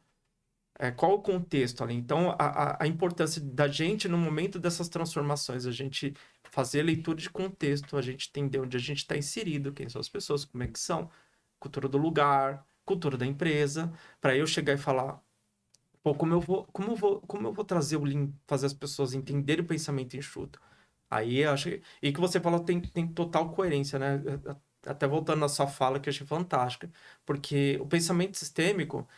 Qual o contexto ali? Então, a importância da gente, no momento dessas transformações, a gente fazer leitura de contexto, a gente entender onde a gente está inserido, quem são as pessoas, como é que são, cultura do lugar, cultura da empresa, para eu chegar e falar, pô, como eu vou trazer o Lean, fazer as pessoas entenderem o pensamento enxuto? Aí eu acho e que você falou tem total coerência, né? Até voltando na sua fala, que eu achei fantástica, porque o pensamento sistêmico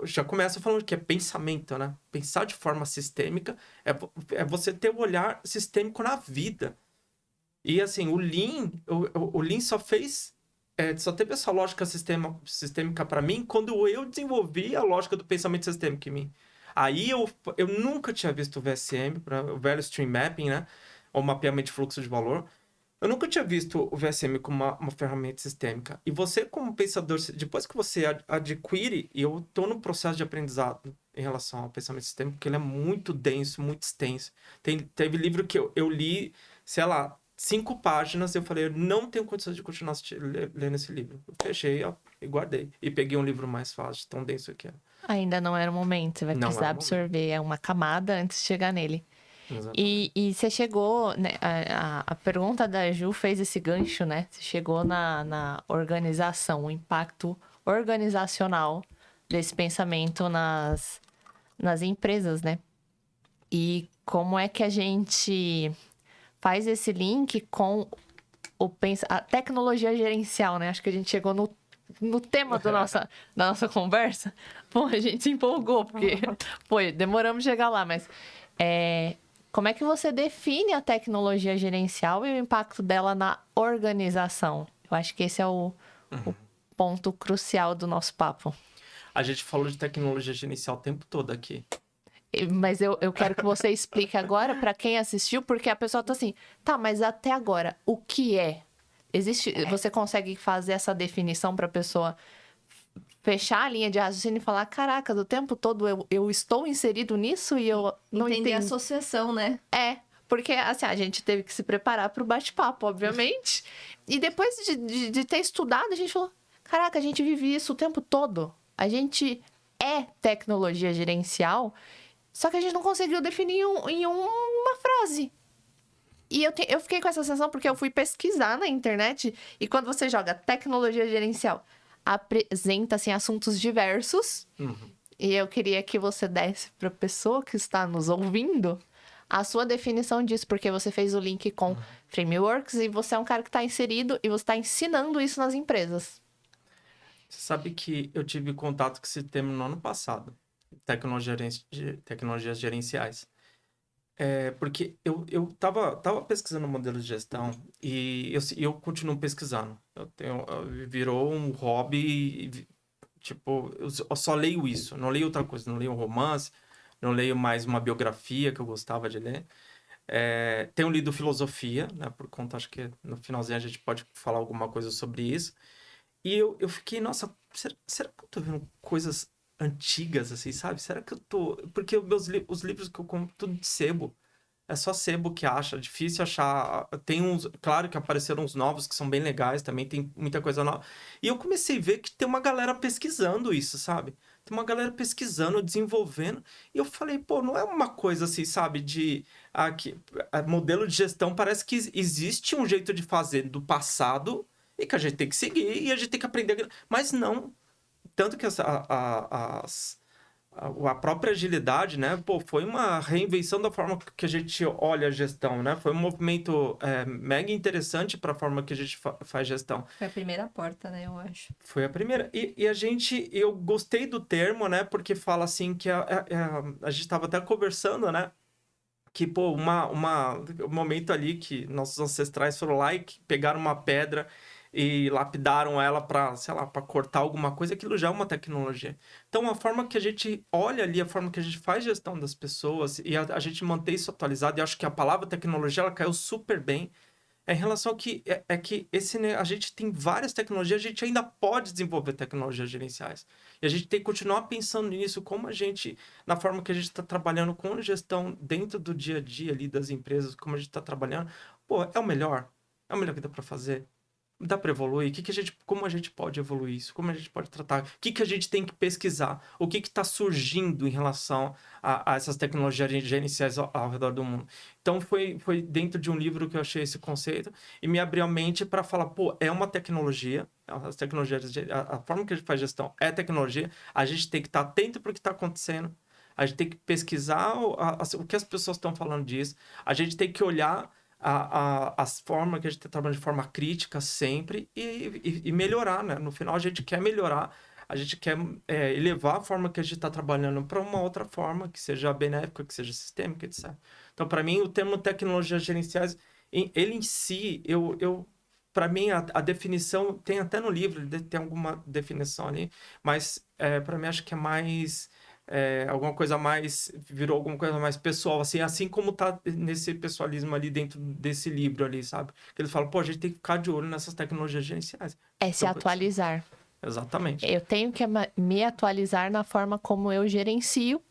já começa falando que é pensamento, né? Pensar de forma sistêmica é você ter um olhar sistêmico na vida. E assim, o Lean só fez só teve essa lógica sistêmica para mim quando eu desenvolvi a lógica do pensamento sistêmico em mim. Aí eu nunca tinha visto o VSM, o Value Stream Mapping, né? Ou mapeamento de fluxo de valor. Eu nunca tinha visto o VSM como uma ferramenta sistêmica. E você, como pensador, depois que você adquire, e eu estou no processo de aprendizado em relação ao pensamento sistêmico, porque ele é muito denso, muito extenso. Teve livro que eu li, sei lá, 5 páginas, eu falei, eu não tenho condições de continuar lendo esse livro. Eu fechei, ó, e guardei. E peguei um livro mais fácil, tão denso que é. Ainda não era o momento, você vai Não precisar era o momento. absorver é uma camada antes de chegar nele. Exatamente. E você chegou, né, a pergunta da Ju fez esse gancho, né? Você chegou na organização, o impacto organizacional desse pensamento nas empresas, né? E como é que a gente faz esse link com a tecnologia gerencial, né? Acho que a gente chegou no tema da nossa conversa. Pô, a gente se empolgou, porque demoramos chegar lá, mas como é que você define a tecnologia gerencial e o impacto dela na organização? Eu acho que esse é o ponto crucial do nosso papo. A gente falou de tecnologia gerencial o tempo todo aqui. Mas eu quero que você explique agora para quem assistiu, porque a pessoa tá assim, tá, mas até agora, o que é? Você consegue fazer essa definição para a pessoa fechar a linha de raciocínio e falar, caraca, do tempo todo eu estou inserido nisso e eu não Entender a entendi. associação, né? Porque assim, a gente teve que se preparar para o bate-papo, obviamente. E depois de ter estudado, a gente falou, caraca, a gente vive isso o tempo todo. A gente é tecnologia gerencial, só que a gente não conseguiu definir em uma frase. E eu fiquei com essa sensação porque eu fui pesquisar na internet e quando você joga tecnologia gerencial, apresenta assim, assuntos diversos. E eu queria que você desse para a pessoa que está nos ouvindo a sua definição disso, porque você fez o link com frameworks e você é um cara que está inserido e você está ensinando isso nas empresas. Você sabe que eu tive contato com esse termo no ano passado, tecnologias gerenciais. Porque eu tava pesquisando modelo de gestão e eu continuo pesquisando. Virou um hobby, tipo, eu só leio isso, não leio outra coisa, não leio um romance, não leio mais uma biografia que eu gostava de ler. Tenho lido filosofia, né, por conta, acho que no finalzinho a gente pode falar alguma coisa sobre isso. E eu fiquei, nossa, será que eu tô vendo coisas antigas, assim, sabe? Será que eu tô... Porque os livros que eu compro, tudo de sebo. É só sebo que acha, difícil achar. Tem uns, claro que apareceram uns novos que são bem legais, também tem muita coisa nova. E eu comecei a ver que tem uma galera pesquisando isso, sabe? Tem uma galera pesquisando, desenvolvendo. E eu falei, pô, não é uma coisa assim, sabe? Modelo de gestão, parece que existe um jeito de fazer do passado e que a gente tem que seguir e a gente tem que aprender. Mas não. Tanto que a própria agilidade, né? Pô, foi uma reinvenção da forma que a gente olha a gestão, né? Foi um movimento mega interessante para a forma que a gente faz gestão. Foi a primeira porta, né, eu acho. Foi a primeira. E eu gostei do termo, né? Porque fala assim que a gente estava até conversando, né? Que, pô, um momento ali que nossos ancestrais foram lá e pegaram uma pedra e lapidaram ela para, sei lá, para cortar alguma coisa, aquilo já é uma tecnologia. Então, a forma que a gente olha ali, a forma que a gente faz gestão das pessoas e a gente mantém isso atualizado, e acho que a palavra tecnologia, ela caiu super bem, em relação ao que que a gente tem várias tecnologias, a gente ainda pode desenvolver tecnologias gerenciais. E a gente tem que continuar pensando nisso, como a gente, na forma que a gente está trabalhando com gestão dentro do dia a dia ali das empresas, como a gente está trabalhando. Pô, é o melhor que dá para fazer. Dá para evoluir? Como a gente pode evoluir isso? Como a gente pode tratar? O que a gente tem que pesquisar? O que está surgindo em relação a essas tecnologias gerenciais ao redor do mundo? Então, foi dentro de um livro que eu achei esse conceito e me abriu a mente para falar, pô, é uma tecnologia, as tecnologias, a forma que a gente faz gestão é tecnologia, a gente tem que estar atento para o que está acontecendo, a gente tem que pesquisar o que as pessoas estão falando disso, a gente tem que olhar as formas que a gente está trabalhando de forma crítica sempre e melhorar, né? No final, a gente quer melhorar, a gente quer elevar a forma que a gente está trabalhando para uma outra forma, que seja benéfica, que seja sistêmica, etc. Então, para mim, o termo tecnologias gerenciais, ele em si, para mim, a definição, tem até no livro, tem alguma definição ali, mas para mim, acho que é mais alguma coisa mais... Virou alguma coisa mais pessoal, assim como tá nesse pessoalismo ali dentro desse livro ali, sabe? Que ele fala, pô, a gente tem que ficar de olho nessas tecnologias gerenciais. É se atualizar. Exatamente. Eu tenho que me atualizar na forma como eu gerencio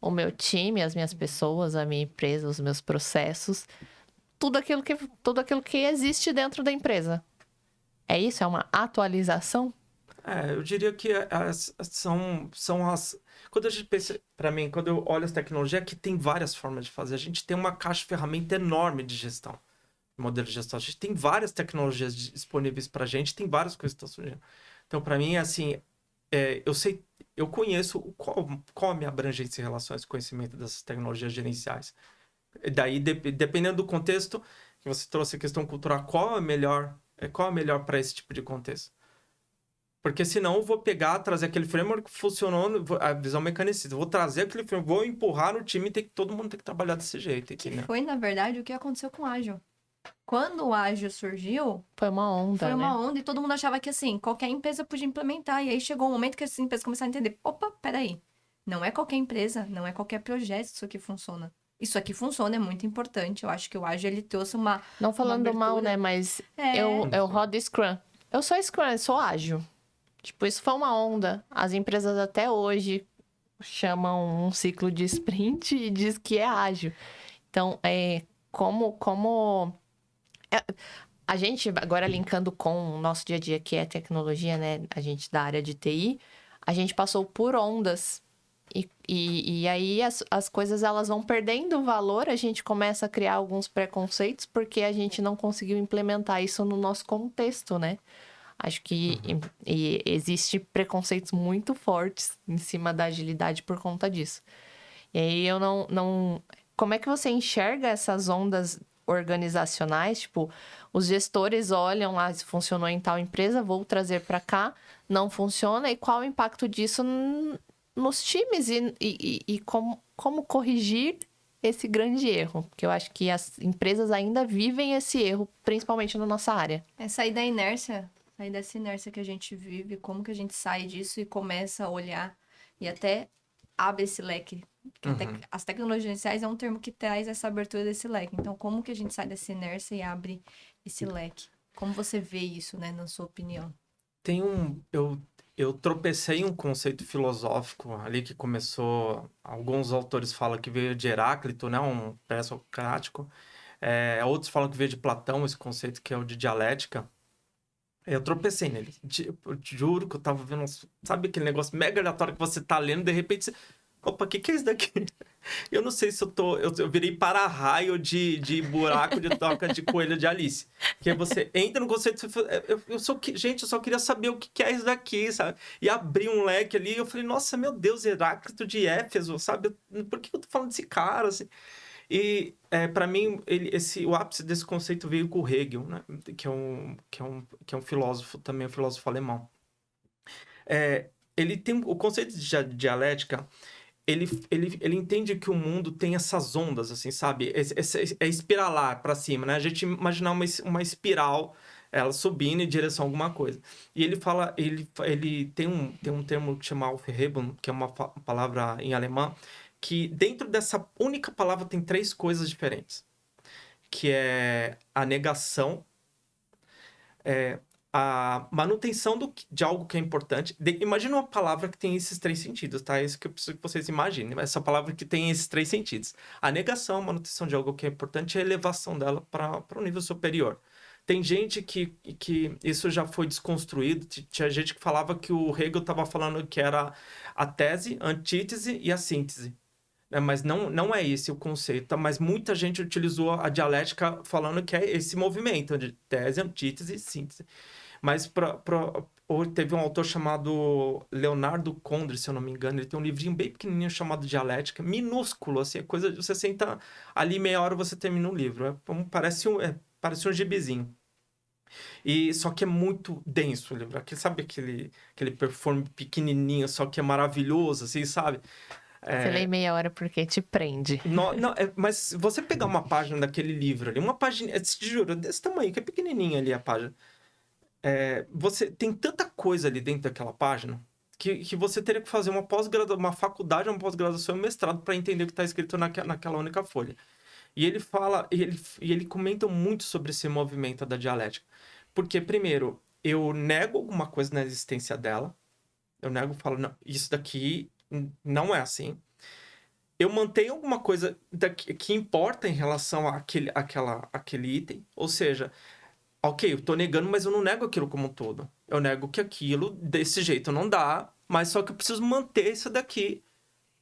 o meu time, as minhas pessoas, a minha empresa, os meus processos, tudo aquilo que existe dentro da empresa. É isso? É uma atualização? Eu diria que são as... Quando a gente pensa, para mim, quando eu olho as tecnologias, é que tem várias formas de fazer. A gente tem uma caixa de ferramenta enorme de gestão, modelo de gestão. A gente tem várias tecnologias disponíveis para a gente, tem várias coisas que estão surgindo. Então, para mim, assim, eu conheço qual a minha abrangência em relação a esse conhecimento dessas tecnologias gerenciais. E daí, dependendo do contexto, que você trouxe a questão cultural, qual é melhor para esse tipo de contexto? Porque senão eu vou trazer aquele framework que funcionou, a visão mecanicista. Vou trazer aquele framework, vou empurrar no time e todo mundo tem que trabalhar desse jeito. Que foi, na verdade, o que aconteceu com o Ágil. Quando o Ágil surgiu... Foi uma onda, Foi uma onda e todo mundo achava que, assim, qualquer empresa podia implementar. E aí chegou um momento que as empresas começaram a entender, opa, peraí, não é qualquer empresa, não é qualquer projeto isso aqui funciona. Isso aqui funciona, é muito importante. Eu acho que o Ágil, ele trouxe uma... Não falando mal, né? Mas eu rodo Scrum. Eu sou Scrum, eu sou ágil. Tipo, isso foi uma onda. As empresas até hoje chamam um ciclo de sprint e diz que é ágil. Então, a gente, agora linkando com o nosso dia a dia, que é tecnologia, né? A gente da área de TI, a gente passou por ondas. E aí as coisas elas vão perdendo valor, a gente começa a criar alguns preconceitos porque a gente não conseguiu implementar isso no nosso contexto, né? Acho que existe preconceitos muito fortes em cima da agilidade por conta disso. E aí eu não... Como é que você enxerga essas ondas organizacionais? Tipo, os gestores olham lá, se funcionou em tal empresa, vou trazer para cá, não funciona, e qual o impacto disso nos times e como corrigir esse grande erro? Porque eu acho que as empresas ainda vivem esse erro, principalmente na nossa área. É sair da inércia, sair dessa inércia que a gente vive, como que a gente sai disso e começa a olhar e até abre esse leque. As tecnologias gerenciais é um termo que traz essa abertura desse leque. Então, como que a gente sai dessa inércia e abre esse leque? Como você vê isso, né, na sua opinião? Eu tropecei em um conceito filosófico ali que começou... Alguns autores falam que veio de Heráclito, né? Um pré-socrático. Outros falam que veio de Platão, esse conceito que é o de dialética. Eu tropecei nele. Eu te juro que eu tava vendo... Sabe aquele negócio mega aleatório que você tá lendo, de repente você... Opa, o que é isso daqui? Eu não sei se eu virei para-raio de buraco de toca de coelho de Alice. Que você entra no conceito... Gente, eu só queria saber o que é isso daqui, sabe? E abri um leque ali, eu falei, nossa, meu Deus, Heráclito de Éfeso, sabe? Por que eu tô falando desse cara, assim? E, para mim, o ápice desse conceito veio com o Hegel, né? Que é um filósofo também, um filósofo alemão. Ele tem o conceito de dialética... Ele entende que o mundo tem essas ondas, assim, sabe? É espiralar para cima, né? A gente imaginar uma espiral, ela subindo em direção a alguma coisa. E ele fala... Ele tem um termo que chama Aufhebung, que é uma palavra em alemão, que dentro dessa única palavra tem 3 coisas diferentes. Que é a negação, a manutenção de algo que é importante. Imagina uma palavra que tem esses 3 sentidos, tá? É isso que eu preciso que vocês imaginem. Essa palavra que tem esses 3 sentidos. A negação, a manutenção de algo que é importante e a elevação dela para um nível superior. Tem gente que isso já foi desconstruído. Tinha gente que falava que o Hegel estava falando que era a tese, a antítese e a síntese. Mas não é esse o conceito. Mas muita gente utilizou a dialética falando que é esse movimento de tese, antítese e síntese. Mas teve um autor chamado Leonardo Condry, se eu não me engano. Ele tem um livrinho bem pequenininho chamado Dialética, minúsculo, assim, coisa de você senta ali meia hora e você termina um livro. Parece um gibizinho. Só que é muito denso o livro. Sabe aquele perfume pequenininho, só que é maravilhoso, assim, sabe? Você lê meia hora porque te prende. Mas se você pegar uma página daquele livro ali, uma página, te juro, desse tamanho, que é pequenininha ali a página. Você tem tanta coisa ali dentro daquela página que você teria que fazer uma faculdade, uma pós-graduação e um mestrado para entender o que está escrito naquela única folha. E ele fala, ele comenta muito sobre esse movimento da dialética. Porque, primeiro, eu nego alguma coisa na existência dela. Eu nego, falo, não, isso daqui não é assim. Eu mantenho alguma coisa que importa em relação àquele item. Ou seja, ok, eu tô negando, mas eu não nego aquilo como um todo. Eu nego que aquilo, desse jeito, não dá, mas só que eu preciso manter isso daqui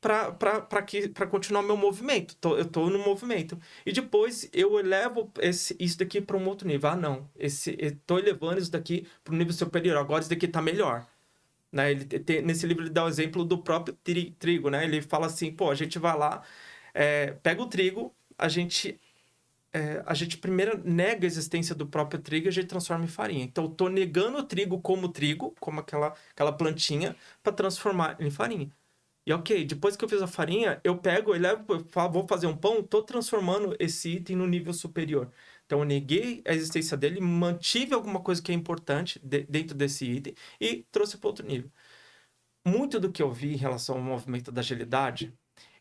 para continuar meu movimento. Eu tô no movimento. E depois eu elevo isso daqui para um outro nível. Ah, não. Eu tô elevando isso daqui para um nível superior. Agora isso daqui tá melhor. Né? Nesse livro ele dá o exemplo do próprio trigo, né? Ele fala assim, pô, a gente vai lá, pega o trigo, a gente primeiro nega a existência do próprio trigo e a gente transforma em farinha. Então, eu tô negando o trigo, como aquela plantinha, para transformar em farinha. E ok, depois que eu fiz a farinha, eu pego, vou fazer um pão, tô transformando esse item no nível superior. Então, eu neguei a existência dele, mantive alguma coisa que é importante dentro desse item e trouxe para outro nível. Muito do que eu vi em relação ao movimento da agilidade,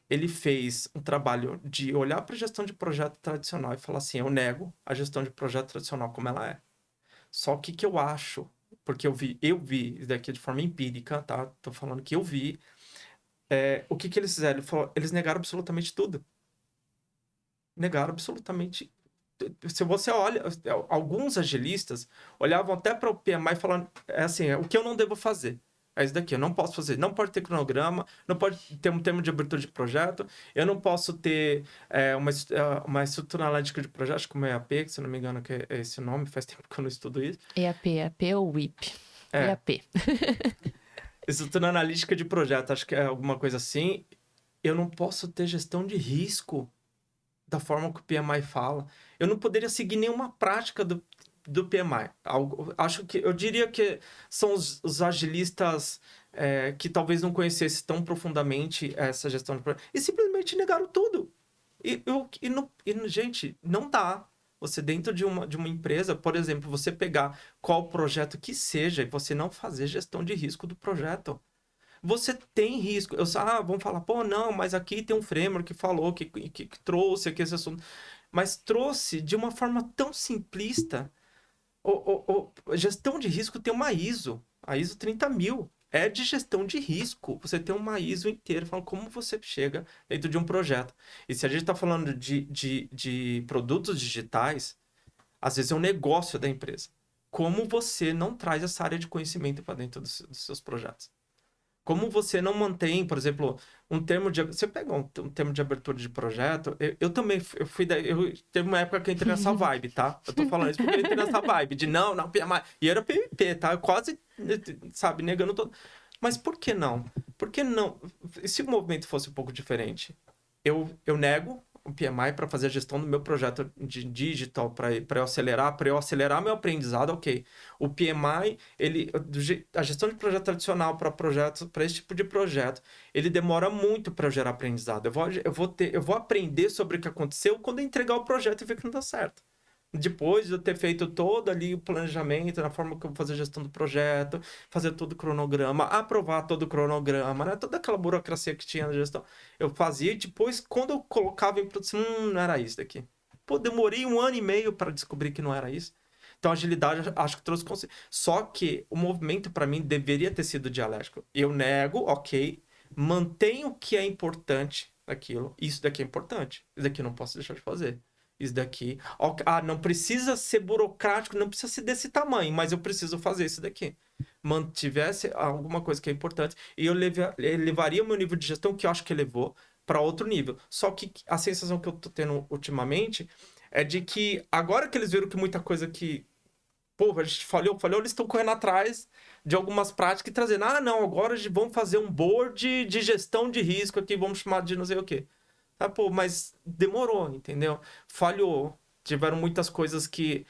ele fez um trabalho de olhar para a gestão de projeto tradicional e falar assim, eu nego a gestão de projeto tradicional como ela é. Só que eu acho, porque eu vi isso daqui de forma empírica, tá? Tô falando que eu vi. O que eles fizeram? Eles negaram absolutamente tudo. Negaram absolutamente. Se você olha, alguns agilistas olhavam até para o PMI falando assim, o que eu não devo fazer? É isso daqui, eu não posso fazer. Não pode ter cronograma, não pode ter um termo de abertura de projeto, eu não posso ter uma estrutura analítica de projeto, como é EAP, que se não me engano que é esse o nome, faz tempo que eu não estudo isso. EAP ou WIP? EAP. Estrutura analítica de projeto, acho que é alguma coisa assim. Eu não posso ter gestão de risco da forma que o PMI fala. Eu não poderia seguir nenhuma prática do PMI. Eu diria que são os agilistas que talvez não conhecessem tão profundamente essa gestão de projeto. E simplesmente negaram tudo. Gente, não dá. Você dentro de uma empresa, por exemplo, você pegar qual projeto que seja e você não fazer gestão de risco do projeto. Você tem risco. Vamos falar, pô, não, mas aqui tem um framework que falou, que trouxe aqui esse assunto. Mas trouxe de uma forma tão simplista. Gestão de risco tem uma ISO, a ISO 30000. É de gestão de risco. Você tem uma ISO inteira falando como você chega dentro de um projeto. E se a gente está falando de produtos digitais, às vezes é um negócio da empresa. Como você não traz essa área de conhecimento para dentro dos seus projetos? Como você não mantém, por exemplo, um termo de... Você pega um termo de abertura de projeto... Eu também teve uma época que eu entrei nessa vibe, tá? Eu tô falando isso porque eu entrei nessa vibe de não, PMI. E era PMP, tá? Eu quase, sabe, negando todo... Mas por que não? Por que não? E se o movimento fosse um pouco diferente? Eu nego o PMI para fazer a gestão do meu projeto de digital, para eu acelerar meu aprendizado, ok. O PMI, a gestão de projeto tradicional para esse tipo de projeto, ele demora muito para gerar aprendizado. Eu vou aprender sobre o que aconteceu quando eu entregar o projeto e ver que não dá certo. Depois de eu ter feito todo ali o planejamento, na forma que eu vou fazer a gestão do projeto, fazer todo o cronograma, aprovar todo o cronograma, né? Toda aquela burocracia que tinha na gestão, eu fazia e depois, quando eu colocava em produção, não era isso daqui. Pô, demorei 1 ano e meio para descobrir que não era isso. Então, a agilidade, acho que trouxe conceito. Só que o movimento, para mim, deveria ter sido dialético. Eu nego, ok, mantenho o que é importante daquilo. Isso daqui é importante. Isso daqui eu não posso deixar de fazer. Isso daqui. Não precisa ser burocrático, não precisa ser desse tamanho, mas eu preciso fazer isso daqui. Mantivesse alguma coisa que é importante e eu levaria o meu nível de gestão, que eu acho que elevou, para outro nível. Só que a sensação que eu tô tendo ultimamente é de que agora que eles viram que muita coisa que, pô, a gente falhou, eles estão correndo atrás de algumas práticas e trazendo, não, agora vamos fazer um board de gestão de risco aqui, vamos chamar de não sei o quê. Pô, mas demorou, entendeu? Falhou. Tiveram muitas coisas que...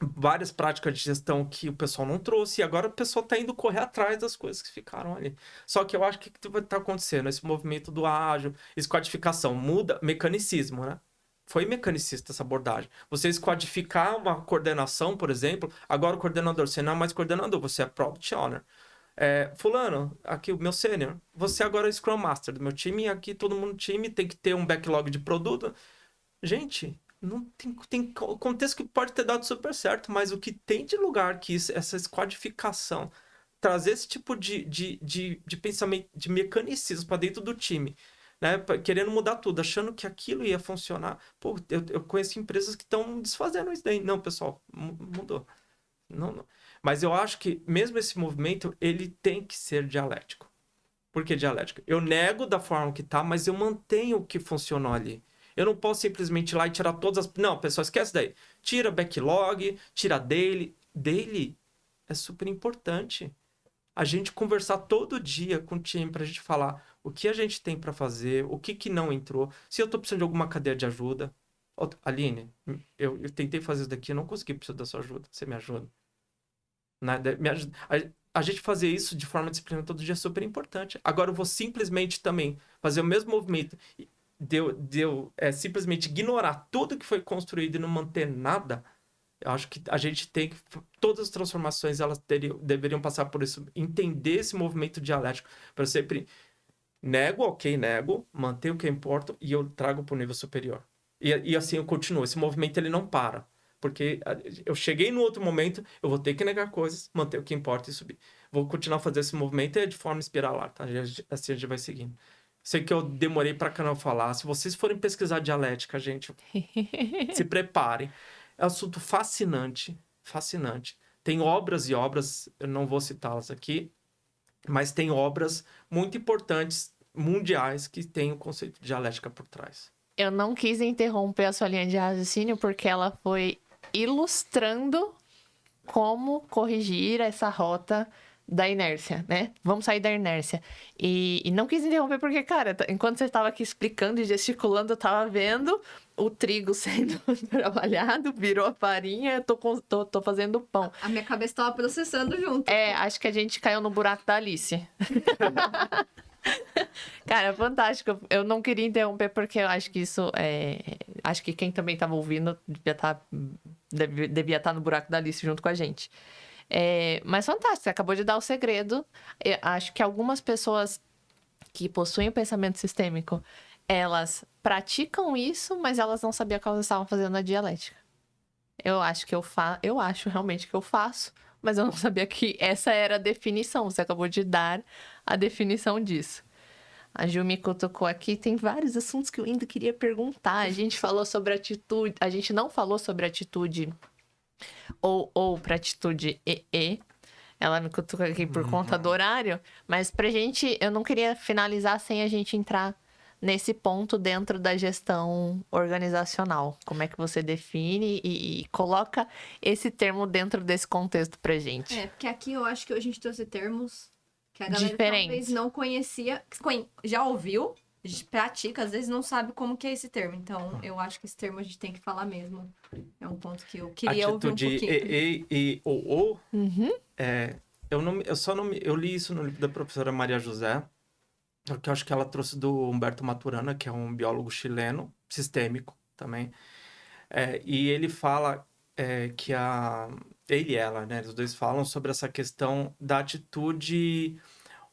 várias práticas de gestão que o pessoal não trouxe. E agora o pessoal tá indo correr atrás das coisas que ficaram ali. Só que eu acho que vai estar acontecendo? Esse movimento do ágil, esquadificação, muda mecanicismo, né? Foi mecanicista essa abordagem. Você esquadificar uma coordenação, por exemplo, agora o coordenador, você não é mais coordenador, você é Product Owner. Fulano, aqui o meu sênior, você agora é Scrum Master do meu time, e aqui todo mundo no time tem que ter um backlog de produto. Gente, não tem contexto que pode ter dado super certo, mas o que tem de lugar que essa esquadificação, trazer esse tipo de pensamento, de mecanicismo para dentro do time, né? Querendo mudar tudo, achando que aquilo ia funcionar. Pô, eu conheço empresas que estão desfazendo isso daí. Não, pessoal, mudou. Não. Mas eu acho que mesmo esse movimento, ele tem que ser dialético. Por que dialético? Eu nego da forma que tá, mas eu mantenho o que funcionou ali. Eu não posso simplesmente ir lá e tirar todas as... Não, pessoal, esquece daí. Tira backlog, tira daily. Daily é super importante. A gente conversar todo dia com o time pra gente falar o que a gente tem pra fazer, o que não entrou, se eu tô precisando de alguma cadeia de ajuda. Aline, eu tentei fazer isso daqui, eu não consegui, preciso da sua ajuda. Você me ajuda? Me ajuda. A gente fazer isso de forma disciplinada todo dia é super importante. Agora eu vou simplesmente também fazer o mesmo movimento simplesmente ignorar tudo que foi construído e não manter nada. Eu acho que a gente tem que... Todas as transformações, elas deveriam passar por isso. Entender esse movimento dialético. Para eu sempre... Nego, mantenho o que importa e eu trago para o nível superior. E assim eu continuo. Esse movimento, ele não para. Porque eu cheguei no outro momento, eu vou ter que negar coisas, manter o que importa e subir. Vou continuar fazendo esse movimento de forma espiralar, tá? Assim a gente vai seguindo. Sei que eu demorei pra caramba falar. Se vocês forem pesquisar dialética, gente, se preparem. É um assunto fascinante, fascinante. Tem obras e obras, eu não vou citá-las aqui, mas tem obras muito importantes, mundiais, que têm o conceito de dialética por trás. Eu não quis interromper a sua linha de raciocínio porque ela foi ilustrando como corrigir essa rota da inércia, né? Vamos sair da inércia. E não quis interromper porque, cara, enquanto você estava aqui explicando e gesticulando, eu tava vendo o trigo sendo trabalhado, virou a farinha, tô fazendo pão. A minha cabeça tava processando junto. Acho que a gente caiu no buraco da Alice. Cara, é fantástico. Eu não queria interromper porque eu acho que isso acho que quem também estava ouvindo devia estar no buraco da Alice junto com a gente. Mas fantástico, você acabou de dar o segredo. Eu acho que algumas pessoas que possuem o pensamento sistêmico, elas praticam isso, mas elas não sabiam o que elas estavam fazendo na dialética. Eu acho realmente que eu faço, mas eu não sabia que essa era a definição. Você acabou de dar a definição disso. A Ju me cutucou aqui, tem vários assuntos que eu ainda queria perguntar. A gente falou sobre atitude, a gente não falou sobre atitude ou para atitude EE. Ela me cutucou aqui por conta do horário, mas pra gente, eu não queria finalizar sem a gente entrar nesse ponto dentro da gestão organizacional. Como é que você define e coloca esse termo dentro desse contexto pra gente? Porque aqui eu acho que a gente trouxe termos que a galera diferentes. Talvez não conhecia, já ouviu, pratica, às vezes não sabe como que é esse termo. Então, eu acho que esse termo a gente tem que falar mesmo. É um ponto que eu queria ouvir um pouquinho. Atitude E, O. Uhum. Eu li isso no livro da professora Maria José, que eu acho que ela trouxe do Humberto Maturana, que é um biólogo chileno, sistêmico também. E ele fala que ele e ela, né? Os dois falam sobre essa questão da atitude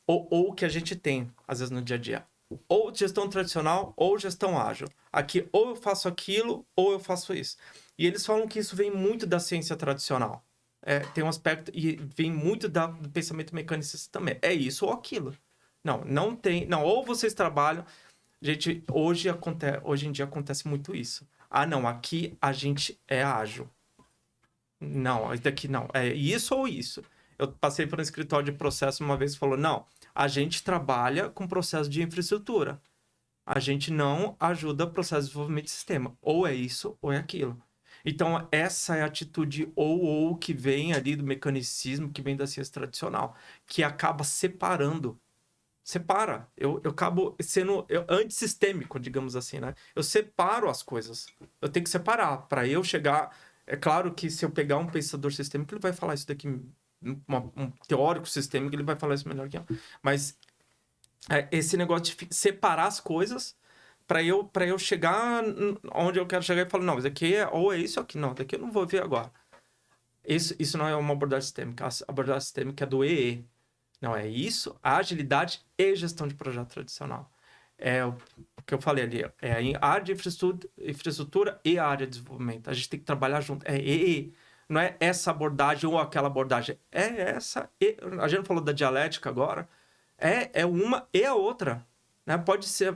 ou que a gente tem, às vezes, no dia a dia. Ou gestão tradicional, ou gestão ágil. Aqui, ou eu faço aquilo, ou eu faço isso. E eles falam que isso vem muito da ciência tradicional. Tem um aspecto, e vem muito do pensamento mecanicista também. É isso ou aquilo. Não tem... Não, ou vocês trabalham... Gente, hoje em dia acontece muito isso. Não, aqui a gente é ágil. Não, isso daqui não. É isso ou isso. Eu passei por um escritório de processo uma vez e falou, não, a gente trabalha com processo de infraestrutura. A gente não ajuda o processo de desenvolvimento de sistema. Ou é isso ou é aquilo. Então, essa é a atitude ou que vem ali do mecanicismo, que vem da ciência tradicional, que acaba separando. Separa. Eu acabo sendo antissistêmico, digamos assim, né? Eu separo as coisas. Eu tenho que separar. Para eu chegar... É claro que se eu pegar um pensador sistêmico, ele vai falar isso daqui... Um teórico sistêmico, ele vai falar isso melhor que eu. Mas esse negócio de separar as coisas para eu chegar onde eu quero chegar e falar, não, isso aqui ou é isso ou aqui. Não, isso daqui eu não vou ver agora. Isso não é uma abordagem sistêmica. A abordagem sistêmica é do EE. Não, é isso, a agilidade e gestão de projeto tradicional. É o que eu falei ali, é a área de infraestrutura e a área de desenvolvimento. A gente tem que trabalhar junto. Não é essa abordagem ou aquela abordagem. É essa. A gente não falou da dialética agora. É uma e a outra. Né? Pode ser.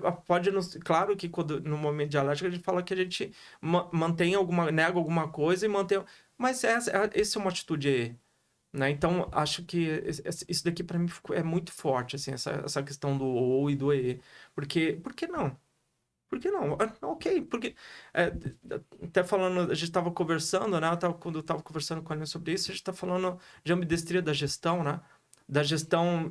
Claro que no momento dialético a gente fala que a gente mantém nega alguma coisa e mantém. Mas essa é uma atitude E. Né? Então, acho que isso daqui para mim é muito forte, assim, essa questão do ou e do e. Por que não? Por que não? Ok, porque... até falando, a gente estava conversando, né? Quando eu estava conversando com a Aline sobre isso, a gente está falando de ambidestria da gestão, né? Da gestão,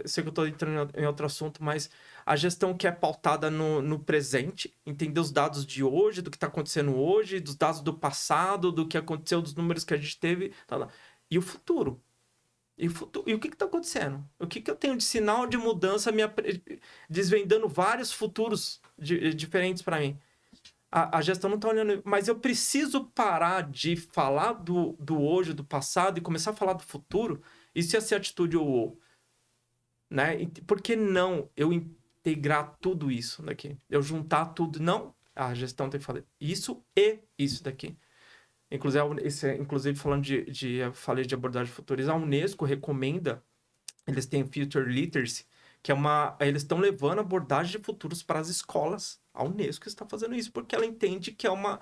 sei que eu estou entrando em outro assunto, mas a gestão que é pautada no presente, entender os dados de hoje, do que está acontecendo hoje, dos dados do passado, do que aconteceu, dos números que a gente teve, tá. E o futuro? E o que está acontecendo? O que eu tenho de sinal de mudança desvendando vários futuros diferentes para mim? A gestão não está olhando... Mas eu preciso parar de falar do hoje, do passado, e começar a falar do futuro? Isso ia ser atitude ou... Né? Por que não eu integrar tudo isso daqui? Eu juntar tudo? Não, a gestão tem que falar isso e isso daqui. Inclusive falando eu falei de abordagem futurista, a Unesco recomenda, eles têm Future Literacy, que eles estão levando abordagem de futuros para as escolas. A Unesco está fazendo isso porque ela entende que é uma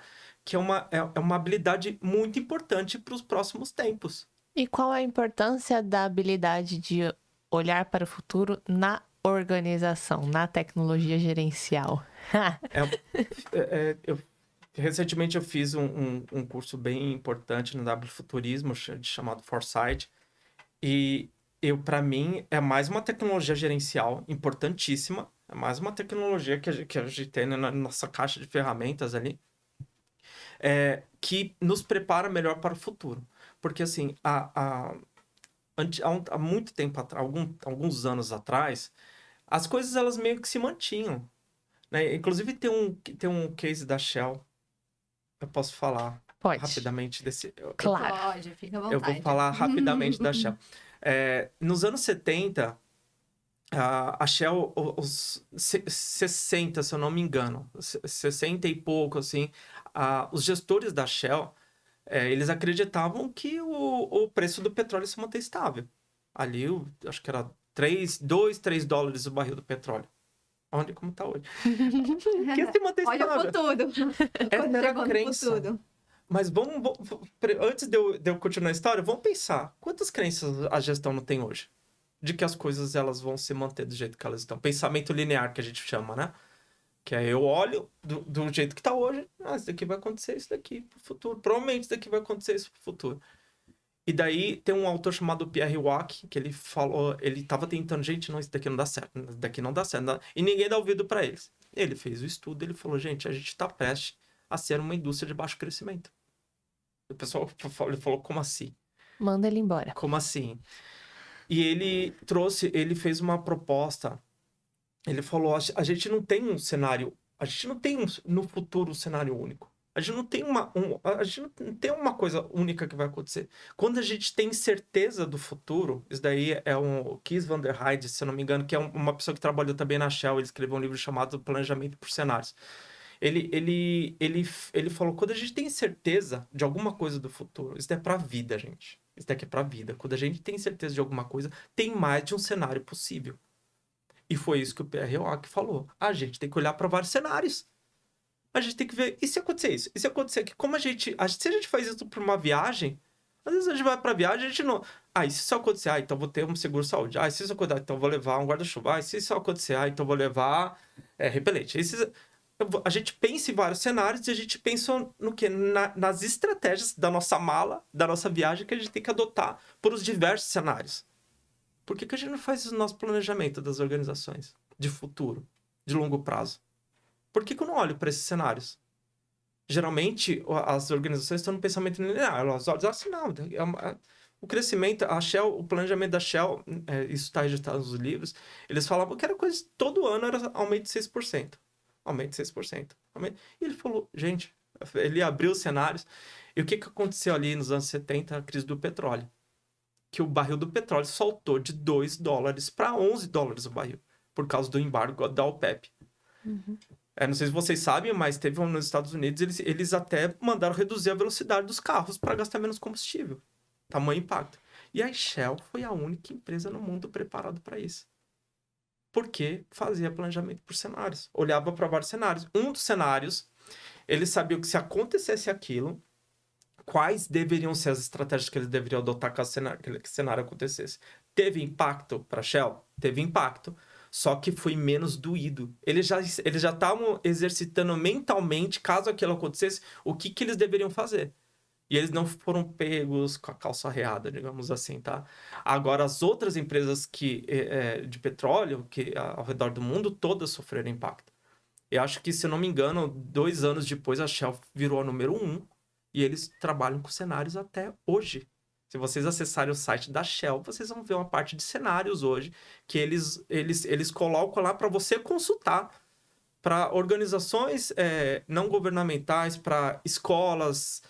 habilidade muito importante para os próximos tempos. E qual a importância da habilidade de olhar para o futuro na organização, na tecnologia gerencial? Recentemente eu fiz um curso bem importante no W Futurismo, chamado Foresight, e para mim é mais uma tecnologia gerencial importantíssima, é mais uma tecnologia que a gente tem na nossa caixa de ferramentas ali, que nos prepara melhor para o futuro. Porque assim, há muito tempo atrás, alguns anos atrás, as coisas elas meio que se mantinham. Né? Inclusive tem um case da Shell. Eu posso falar rapidamente desse... Claro. Pode, fica à vontade. Eu vou falar rapidamente da Shell. Nos anos 70, a Shell, os 60, se eu não me engano, 60 e pouco, assim, os gestores da Shell, eles acreditavam que o preço do petróleo se manter estável. Ali, acho que era 3 dólares o barril do petróleo. Onde como tá hoje. Que se manter estável. Olha o futuro. Essa era a crença. Futuro. Mas antes de eu continuar a história, vamos pensar. Quantas crenças a gestão não tem hoje? De que as coisas elas vão se manter do jeito que elas estão. Pensamento linear, que a gente chama, né? Que é eu olho do jeito que tá hoje. Isso daqui vai acontecer, isso daqui pro futuro. Provavelmente isso daqui vai acontecer, isso pro futuro. E daí tem um autor chamado Pierre Wack, que ele falou, ele tava tentando, gente, não, isso daqui não dá certo, isso daqui não dá certo. E ninguém dá ouvido para eles. Ele fez o estudo, ele falou, gente, a gente tá prestes a ser uma indústria de baixo crescimento. O pessoal falou, como assim? Manda ele embora. Como assim? E ele fez uma proposta, ele falou, a gente não tem um cenário, a gente não tem no futuro um cenário único. A gente não tem uma coisa única que vai acontecer. Quando a gente tem certeza do futuro, isso daí é um Kees van der Heijden, se eu não me engano, que é uma pessoa que trabalhou também na Shell, ele escreveu um livro chamado Planejamento por Cenários. Ele falou, quando a gente tem certeza de alguma coisa do futuro, isso é pra vida, gente. Isso daqui é pra vida. Quando a gente tem certeza de alguma coisa, tem mais de um cenário possível. E foi isso que o Pierre Wack falou. A gente tem que olhar para vários cenários. A gente tem que ver, e se acontecer isso? E se acontecer que se a gente faz isso para uma viagem, às vezes a gente vai para viagem, a gente não... e se isso acontecer? Então vou ter um seguro-saúde. E se isso acontecer? Então vou levar um guarda-chuva. E se isso acontecer? Então vou levar repelente. A gente pensa em vários cenários e a gente pensa no quê? Nas estratégias da nossa mala, da nossa viagem, que a gente tem que adotar para os diversos cenários. Por que a gente não faz isso no nosso planejamento das organizações de futuro, de longo prazo? Por que eu não olho para esses cenários? Geralmente, as organizações estão no pensamento linear. Elas olham assim, não. O crescimento, a Shell, o planejamento da Shell, isso está registrado nos livros, eles falavam que era coisa, todo ano era aumento de 6%. Aumento de 6%. E ele falou, gente, ele abriu os cenários. E o que aconteceu ali nos anos 70? A crise do petróleo. que o barril do petróleo saltou de $2 para $11 o barril, por causa do embargo da OPEP. Não sei se vocês sabem, mas teve nos Estados Unidos, eles até mandaram reduzir a velocidade dos carros para gastar menos combustível. Tamanho impacto. E a Shell foi a única empresa no mundo preparada para isso. Porque fazia planejamento por cenários. Olhava para vários cenários. Um dos cenários, eles sabiam que se acontecesse aquilo, quais deveriam ser as estratégias que eles deveriam adotar caso aquele cenário acontecesse. Teve impacto para a Shell? Teve impacto. Só que foi menos doído. Eles já estavam exercitando mentalmente, caso aquilo acontecesse, o que eles deveriam fazer. E eles não foram pegos com a calça arreada, digamos assim, tá? Agora, as outras empresas de petróleo ao redor do mundo, todas sofreram impacto. Eu acho que, se eu não me engano, 2 anos depois, a Shell virou a número 1 e eles trabalham com cenários até hoje. Se vocês acessarem o site da Shell, vocês vão ver uma parte de cenários hoje que eles colocam lá para você consultar, para organizações não governamentais, para escolas.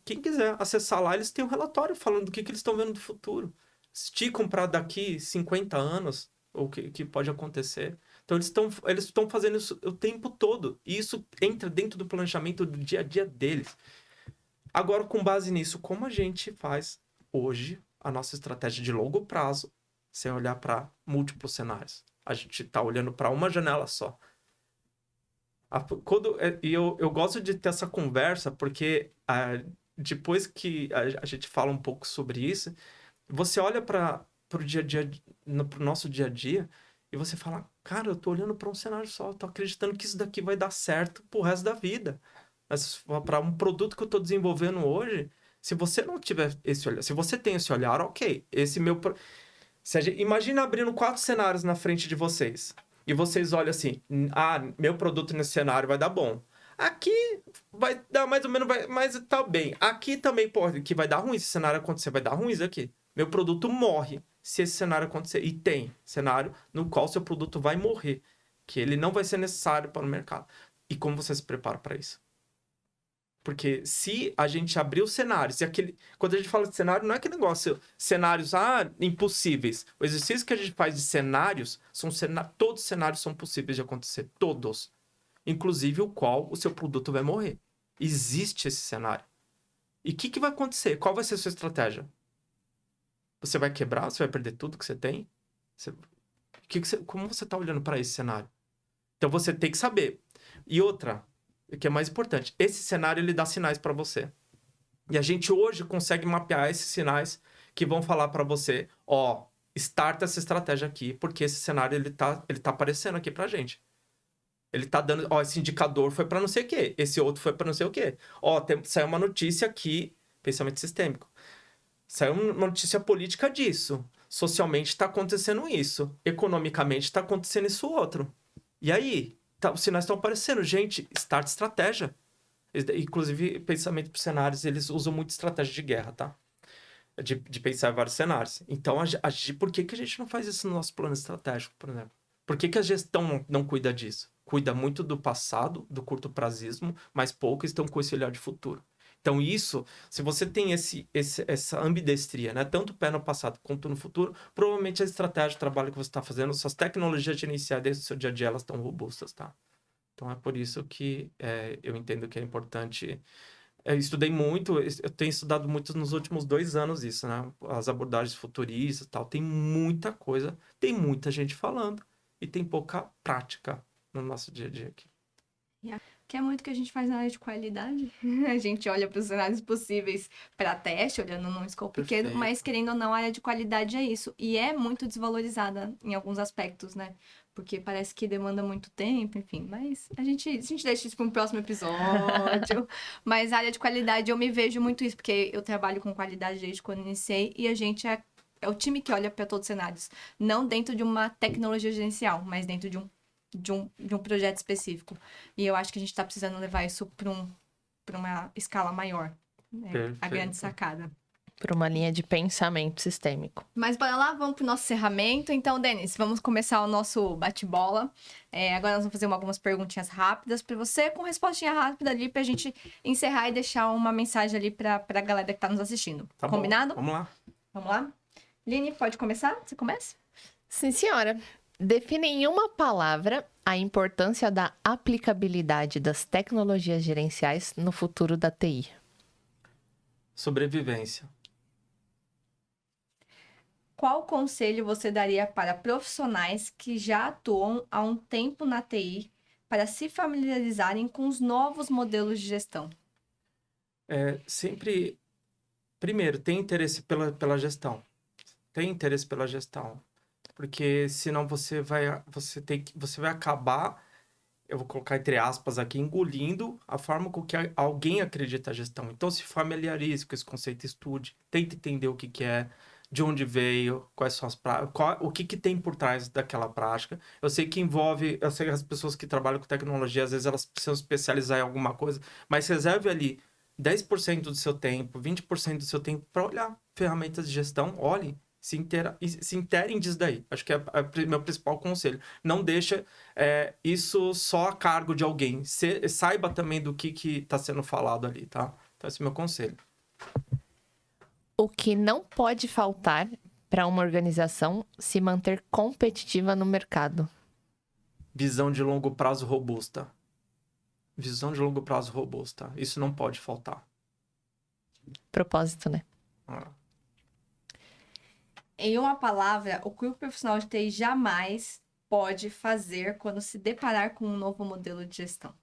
Quem quiser acessar lá, eles têm um relatório falando do que eles estão vendo do futuro. Esticam para daqui 50 anos, o que pode acontecer. Então, eles estão fazendo isso o tempo todo. E isso entra dentro do planejamento do dia a dia deles. Agora, com base nisso, como a gente faz hoje a nossa estratégia de longo prazo, sem olhar para múltiplos cenários? A gente está olhando para uma janela só. Eu gosto de ter essa conversa, porque depois que a gente fala um pouco sobre isso, você olha para o dia a dia, para o nosso dia a dia, e você fala, cara, eu estou olhando para um cenário só, estou acreditando que isso daqui vai dar certo pro resto da vida. Para um produto que eu estou desenvolvendo hoje, se você não tiver esse olhar, se você tem esse olhar, ok, imagina abrindo 4 cenários na frente de vocês, e vocês olham assim, meu produto nesse cenário vai dar bom. Aqui vai dar mais ou menos, mas tá bem. Aqui também pode, que vai dar ruim, se esse cenário acontecer, vai dar ruim isso aqui. Meu produto morre se esse cenário acontecer. E tem cenário no qual seu produto vai morrer, que ele não vai ser necessário para o mercado. E como você se prepara para isso? Porque se a gente abrir os cenários, quando a gente fala de cenário, não é aquele negócio, cenários impossíveis. O exercício que a gente faz de cenários, todos os cenários são possíveis de acontecer, todos. Inclusive o qual o seu produto vai morrer. Existe esse cenário. E o que vai acontecer? Qual vai ser a sua estratégia? Você vai quebrar? Você vai perder tudo que você tem? Como você está olhando para esse cenário? Então você tem que saber. E outra, o que é mais importante, esse cenário ele dá sinais para você. E a gente hoje consegue mapear esses sinais que vão falar para você, starta essa estratégia aqui, porque esse cenário ele tá aparecendo aqui pra gente. Ele tá dando, esse indicador foi para não sei o quê, esse outro foi para não sei o quê. Saiu uma notícia aqui, pensamento sistêmico. Saiu uma notícia política disso. Socialmente está acontecendo isso. Economicamente está acontecendo isso outro. E aí? Os sinais estão aparecendo. Gente, start estratégia. Inclusive, pensamento por cenários, eles usam muito estratégia de guerra, tá? De pensar em vários cenários. Então, por que a gente não faz isso no nosso plano estratégico, por exemplo? Por que a gestão não cuida disso? Cuida muito do passado, do curto prazismo, mas pouco estão com esse olhar de futuro. Então, isso, se você tem essa ambidestria, né? Tanto pé no passado quanto no futuro, provavelmente a estratégia de trabalho que você está fazendo, suas tecnologias de iniciar desde o seu dia a dia, elas estão robustas, tá? Então, é por isso que eu entendo que é importante. Eu estudei muito, eu tenho estudado muito nos últimos 2 anos isso, né? As abordagens futuristas e tal. Tem muita coisa, tem muita gente falando e tem pouca prática no nosso dia a dia aqui. Que é muito que a gente faz na área de qualidade. A gente olha para os cenários possíveis para teste, olhando num escopo pequeno, mas querendo ou não, a área de qualidade é isso. E é muito desvalorizada em alguns aspectos, né? Porque parece que demanda muito tempo, enfim. Mas a gente deixa isso para um próximo episódio. Mas a área de qualidade, eu me vejo muito isso, porque eu trabalho com qualidade desde quando iniciei e a gente é o time que olha para todos os cenários. Não dentro de uma tecnologia gerencial, mas dentro de um projeto específico. E eu acho que a gente está precisando levar isso para uma escala maior. Né? A grande sacada. Para uma linha de pensamento sistêmico. Mas bora lá, vamos para o nosso encerramento. Então, Denis, vamos começar o nosso bate-bola. Agora nós vamos fazer algumas perguntinhas rápidas para você, com respostinha rápida ali, para a gente encerrar e deixar uma mensagem ali para a galera que está nos assistindo. Tá Combinado? Bom. Vamos lá. Vamos lá? Line, pode começar? Você começa? Sim, senhora. Define em uma palavra a importância da aplicabilidade das tecnologias gerenciais no futuro da TI. Sobrevivência. Qual conselho você daria para profissionais que já atuam há um tempo na TI para se familiarizarem com os novos modelos de gestão? Sempre, primeiro, tem interesse pela gestão. Tem interesse pela gestão. Porque senão você vai acabar, eu vou colocar entre aspas aqui, engolindo a forma com que alguém acredita a gestão. Então, se familiarize com esse conceito, estude, tente entender o que é, de onde veio, quais são as práticas, o que tem por trás daquela prática. Eu sei que as pessoas que trabalham com tecnologia, às vezes elas precisam especializar em alguma coisa, mas reserve ali 10% do seu tempo, 20% do seu tempo para olhar ferramentas de gestão, olhe, se interem disso daí. Acho que é meu principal conselho. Não deixa isso só a cargo de alguém. Saiba também do que está sendo falado ali, tá? Então, esse é o meu conselho. O que não pode faltar para uma organização se manter competitiva no mercado? Visão de longo prazo robusta. Visão de longo prazo robusta. Isso não pode faltar. Propósito, né? Em uma palavra, o que o profissional de TI jamais pode fazer quando se deparar com um novo modelo de gestão?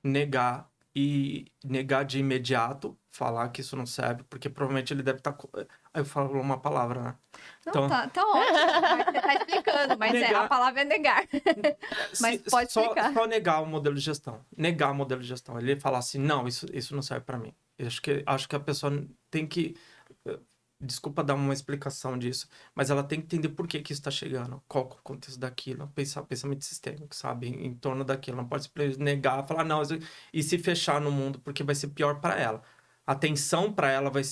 Negar de imediato, falar que isso não serve, porque provavelmente ele deve estar... Aí eu falo uma palavra, né? Não, Então, tá ótimo, mas você tá explicando, mas a palavra é negar. Mas pode explicar. Só negar o modelo de gestão. Negar o modelo de gestão. Ele falar assim, não, isso não serve para mim. Eu acho que a pessoa tem que... Desculpa dar uma explicação disso, mas ela tem que entender por que isso está chegando, qual é o contexto daquilo, pensamento sistêmico, sabe, em torno daquilo. Não pode simplesmente negar, falar não, e se fechar no mundo, porque vai ser pior para ela. A atenção para ela vai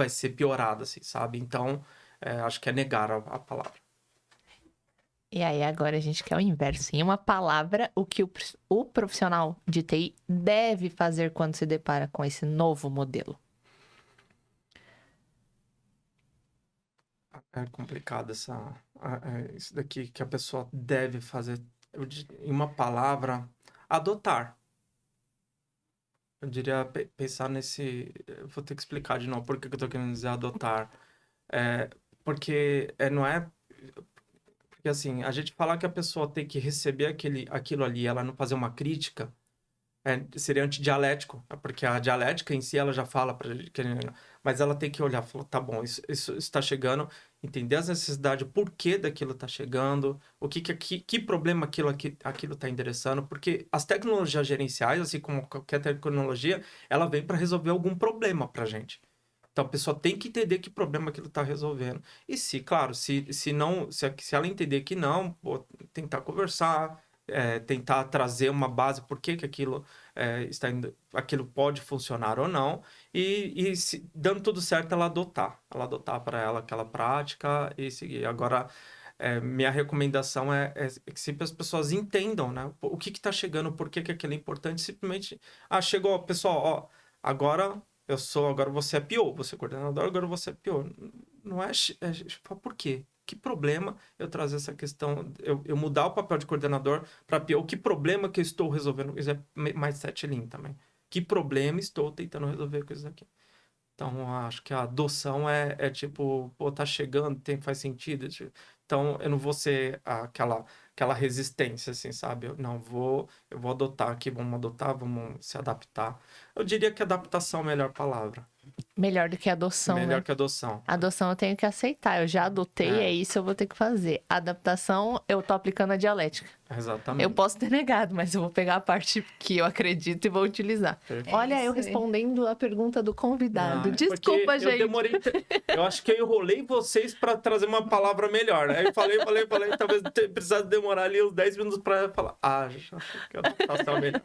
ser piorada, assim, sabe? Então, acho que é negar a palavra. E aí, agora a gente quer o inverso. Em uma palavra, o que o profissional de TI deve fazer quando se depara com esse novo modelo? É complicado isso daqui que a pessoa deve fazer. Em uma palavra, adotar. Eu diria pensar nesse... Eu vou ter que explicar de novo por que eu tô querendo dizer adotar. Porque não é... Porque assim, a gente falar que a pessoa tem que receber aquilo ali, ela não fazer uma crítica, seria antidialético, porque a dialética em si ela já fala pra gente, mas ela tem que olhar e falar, tá bom, isso está chegando, entender as necessidades, o porquê daquilo está chegando, que problema aquilo está endereçando, porque as tecnologias gerenciais, assim como qualquer tecnologia, ela vem para resolver algum problema pra gente. Então a pessoa tem que entender que problema aquilo está resolvendo. E se ela entender que não, tentar conversar, tentar trazer uma base por que aquilo aquilo pode funcionar ou não, e dando tudo certo, ela adotar para ela aquela prática e seguir. Agora, minha recomendação é que sempre as pessoas entendam, né, o que está chegando, por que aquilo é importante. Simplesmente, chegou, pessoal, ó, agora você é PO, você é coordenador, agora você é PO. Não por quê? Que problema eu trazer essa questão, eu mudar o papel de coordenador para PO? Que problema que eu estou resolvendo? Isso é mais 7 Lean também. Que problema estou tentando resolver com isso aqui? Então, acho que a adoção é tipo, tá chegando, faz sentido. Então, eu não vou ser aquela resistência, assim, sabe? Eu vou adotar aqui, vamos se adaptar. Eu diria que adaptação é a melhor palavra. Melhor do que adoção, Melhor né? que adoção. Adoção eu tenho que aceitar. Eu já adotei, é isso, eu vou ter que fazer. Adaptação, eu tô aplicando a dialética. Exatamente. Eu posso ter negado, mas eu vou pegar a parte que eu acredito e vou utilizar. Olha, eu respondendo a pergunta do convidado. Não, desculpa, gente. Eu demorei... Eu acho que eu enrolei vocês para trazer uma palavra melhor. Aí eu falei. Talvez precisasse demorar ali uns 10 minutos para falar. Já que eu faço melhor.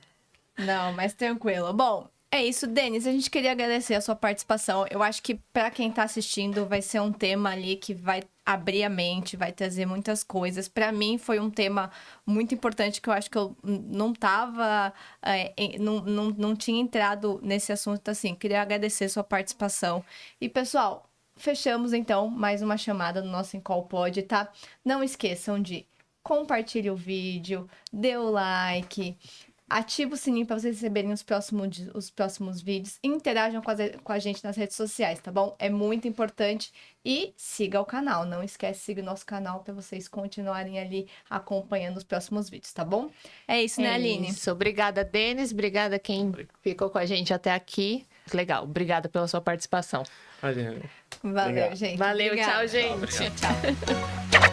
Não, mas tranquilo. Bom, é isso, Denis. A gente queria agradecer a sua participação. Eu acho que para quem tá assistindo vai ser um tema ali que vai abrir a mente, vai trazer muitas coisas. Para mim foi um tema muito importante que eu acho que eu não tava, não tinha entrado nesse assunto assim. Queria agradecer a sua participação. E pessoal, fechamos, então, mais uma chamada no nosso Call Pod, tá? Não esqueçam de compartilhar o vídeo, dê o like, ativa o sininho para vocês receberem os próximos vídeos. Interajam com a gente nas redes sociais, tá bom? É muito importante. E siga o canal. Não esquece de seguir o nosso canal para vocês continuarem ali acompanhando os próximos vídeos, tá bom? É isso, né, Aline? Isso. Obrigada, Denis. Obrigada quem ficou com a gente até aqui. Legal. Obrigada pela sua participação. Valeu. Valeu, Obrigado. gente. Valeu. Obrigada. Tchau, gente. Obrigado. Tchau.